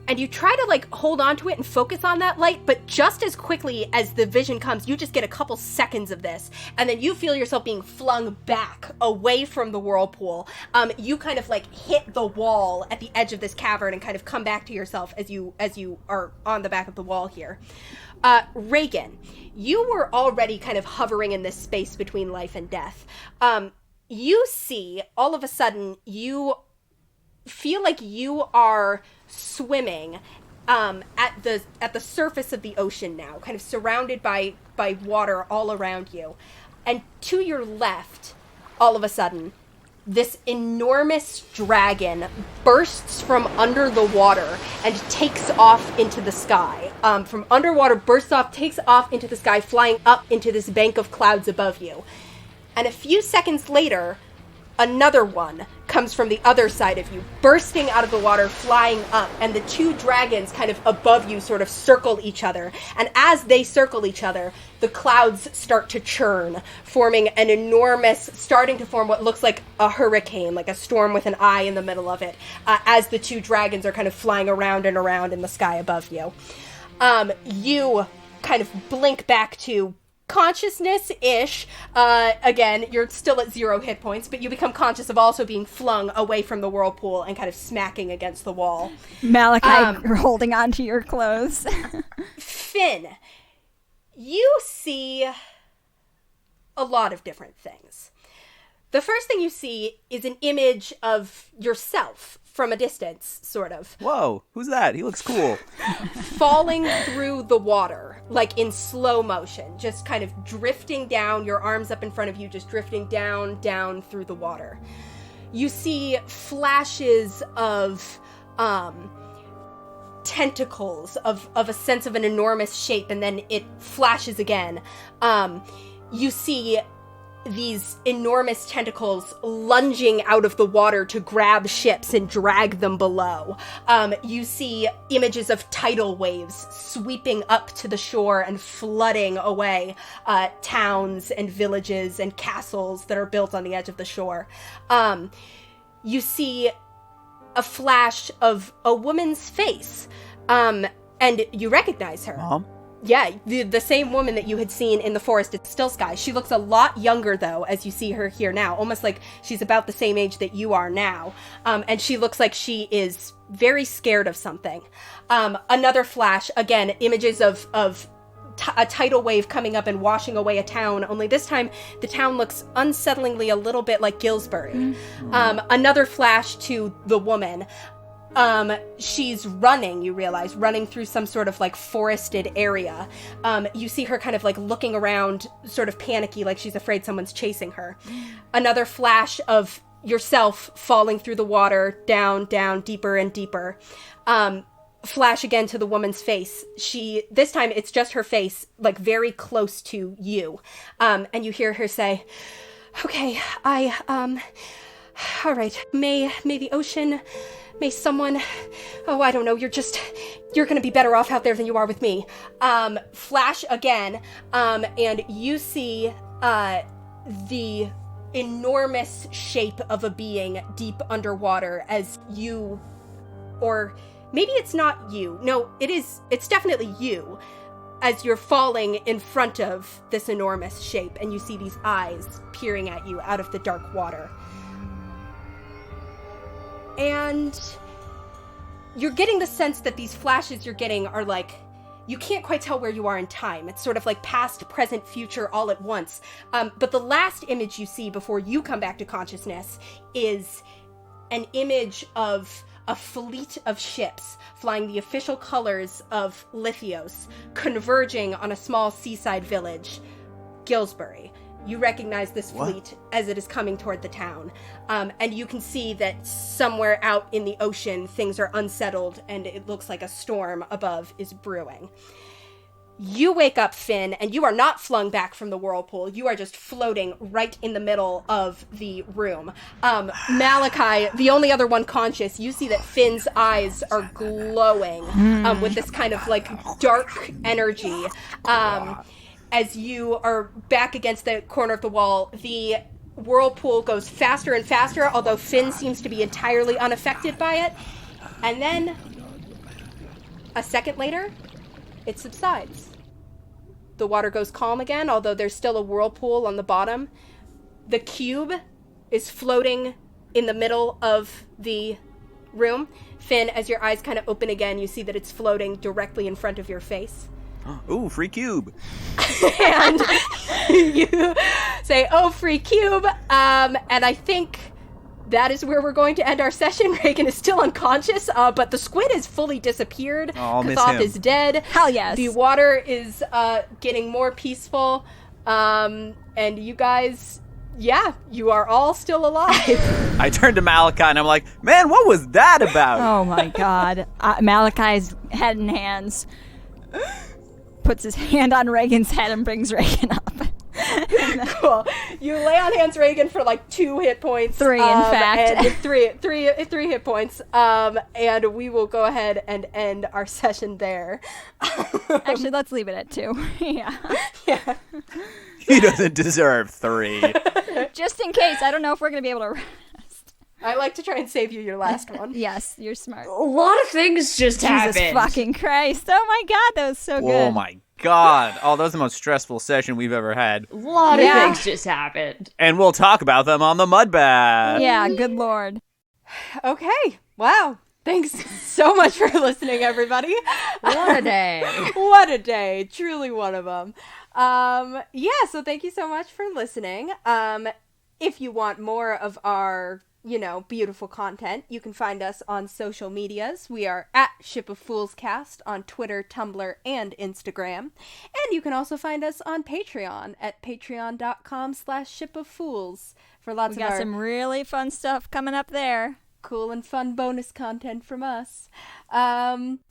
And you try to, like, hold on to it and focus on that light, but just as quickly as the vision comes, you just get a couple seconds of this, and then you feel yourself being flung back away from the whirlpool. You kind of, like, hit the wall at the edge of this cavern and kind of come back to yourself as you are on the back of the wall here. Regin, you were already kind of hovering in this space between life and death. You see, all of a sudden, you feel like you are swimming at the surface of the ocean now, kind of surrounded by water all around you. And to your left, all of a sudden, this enormous dragon bursts from under the water and takes off into the sky. From underwater, bursts off, takes off into the sky, flying up into this bank of clouds above you. And a few seconds later, another one comes from the other side of you, bursting out of the water, flying up, and the two dragons kind of above you sort of circle each other. And as they circle each other, the clouds start to churn, starting to form what looks like a hurricane, like a storm with an eye in the middle of it, as the two dragons are kind of flying around and around in the sky above you. You kind of blink back to consciousness-ish. Again, you're still at 0 hit points, but you become conscious of also being flung away from the whirlpool and kind of smacking against the wall. Malachi, you're holding on to your clothes. Finn, you see a lot of different things. The first thing you see is an image of yourself from a distance, sort of. Whoa, who's that? He looks cool. Falling through the water. like in slow motion, just kind of drifting down, your arms up in front of you, just drifting down through the water. You see flashes of tentacles, of a sense of an enormous shape, and then it flashes again. You see these enormous tentacles lunging out of the water to grab ships and drag them below. You see images of tidal waves sweeping up to the shore and flooding away towns and villages and castles that are built on the edge of the shore. You see a flash of a woman's face, and you recognize her. Mom? Yeah, the same woman that you had seen in the forest at Still Sky. She looks a lot younger, though, as you see her here now. Almost like she's about the same age that you are now. And she looks like she is very scared of something. Another flash, again, images of a tidal wave coming up and washing away a town, only this time the town looks unsettlingly a little bit like Gillsbury. Another flash to the woman. She's running, you realize, running through some sort of like forested area. You see her kind of like looking around, sort of panicky, like she's afraid someone's chasing her. Another flash of yourself falling through the water, down, deeper and deeper. Flash again to the woman's face. This time it's just her face, like very close to you. And you hear her say, okay, all right, may the ocean, may someone, I don't know, you're gonna be better off out there than you are with me. Flash again, and you see the enormous shape of a being deep underwater as you, or maybe it's not you. No, it's definitely you, as you're falling in front of this enormous shape, and you see these eyes peering at you out of the dark water. And you're getting the sense that these flashes you're getting are like, you can't quite tell where you are in time. It's sort of like past, present, future all at once. But the last image you see before you come back to consciousness is an image of a fleet of ships flying the official colors of Lithios, converging on a small seaside village, Gillsbury. You recognize this fleet as it is coming toward the town. And you can see that somewhere out in the ocean, things are unsettled, and it looks like a storm above is brewing. You wake up, Finn, and you are not flung back from the whirlpool. You are just floating right in the middle of the room. Malachi, the only other one conscious, you see that Finn's eyes are glowing with this kind of like dark energy. As you are back against the corner of the wall, the whirlpool goes faster and faster, although Finn seems to be entirely unaffected by it. And then, a second later, it subsides. The water goes calm again, although there's still a whirlpool on the bottom. The cube is floating in the middle of the room. Finn, as your eyes kind of open again, you see that it's floating directly in front of your face. Ooh, free cube. And you say, oh, free cube. And I think that is where we're going to end our session. Regin is still unconscious, but the squid has fully disappeared. Oh, I'll miss Kathoth him. is dead. Hell yes. The water is getting more peaceful. And you guys, yeah, you are all still alive. I turned to Malachi and I'm like, man, what was that about? Oh my god. Malachi's head and hands puts his hand on Reagan's head and brings Reagan up. Cool. You lay on hands Regin for like 2 hit points. 3, in fact. And three hit points. And we will go ahead and end our session there. Actually, let's leave it at 2. Yeah. Yeah. He doesn't deserve 3. Just in case. I don't know if we're going to be able to rest. I like to try and save you your last one. Yes, you're smart. A lot of things just Jesus happened. fucking Christ. Oh my god, that was so good. Oh my god. Oh, that was the most stressful session we've ever had. A lot of Yeah. things just happened. And we'll talk about them on the mud bath. Yeah, good lord. Okay. Wow. Thanks so much for listening, everybody. What a day. What a day. Truly one of them. Yeah, so thank you so much for listening. If you want more of our beautiful content, you can find us on social medias. We are at Ship of Fools Cast on Twitter, Tumblr, and Instagram. And you can also find us on Patreon at patreon.com/shipoffools for lots We of got our some really fun stuff coming up there. cool and fun bonus content from us.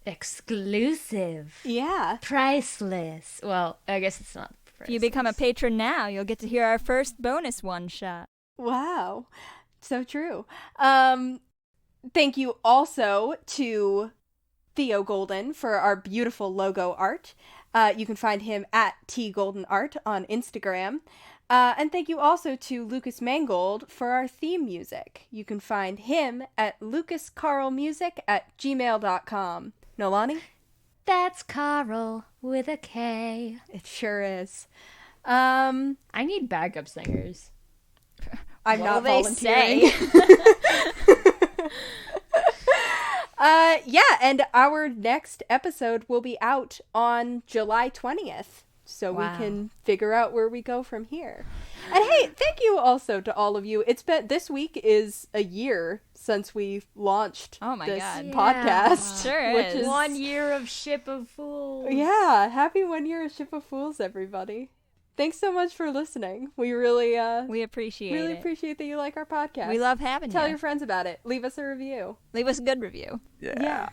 Exclusive. Yeah. Priceless. Well, I guess it's not priceless. If you become a patron now, you'll get to hear our first bonus one-shot. Wow. So true. Thank you also to Theo Golden for our beautiful logo art. You can find him at tgoldenart on Instagram. And thank you also to Lucas Mangold for our theme music. You can find him at lucascarlmusic@gmail.com. Nolani? That's Carl with a K. It sure is. I need backup singers. I'm What'll not they volunteering. And our next episode will be out on July 20th. So Wow. we can figure out where we go from here. And hey, thank you also to all of you. This week is a year since we launched Oh my this God. podcast. Sure which is. 1 year of Ship of Fools. Yeah, happy 1 year of Ship of Fools, everybody. Thanks so much for listening. We really We appreciate it. appreciate that you like our podcast. We love having Tell you. your friends about it. Leave us a review. Leave us a good review. Yeah.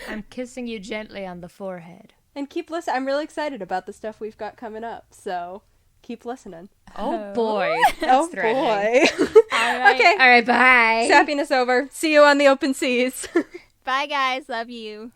I'm kissing you gently on the forehead. And keep listening. I'm really excited about the stuff we've got coming up. So keep listening. Oh boy. That's threatening. boy. All right. Okay. All right, bye. Happiness over. See you on the open seas. Bye, guys. Love you.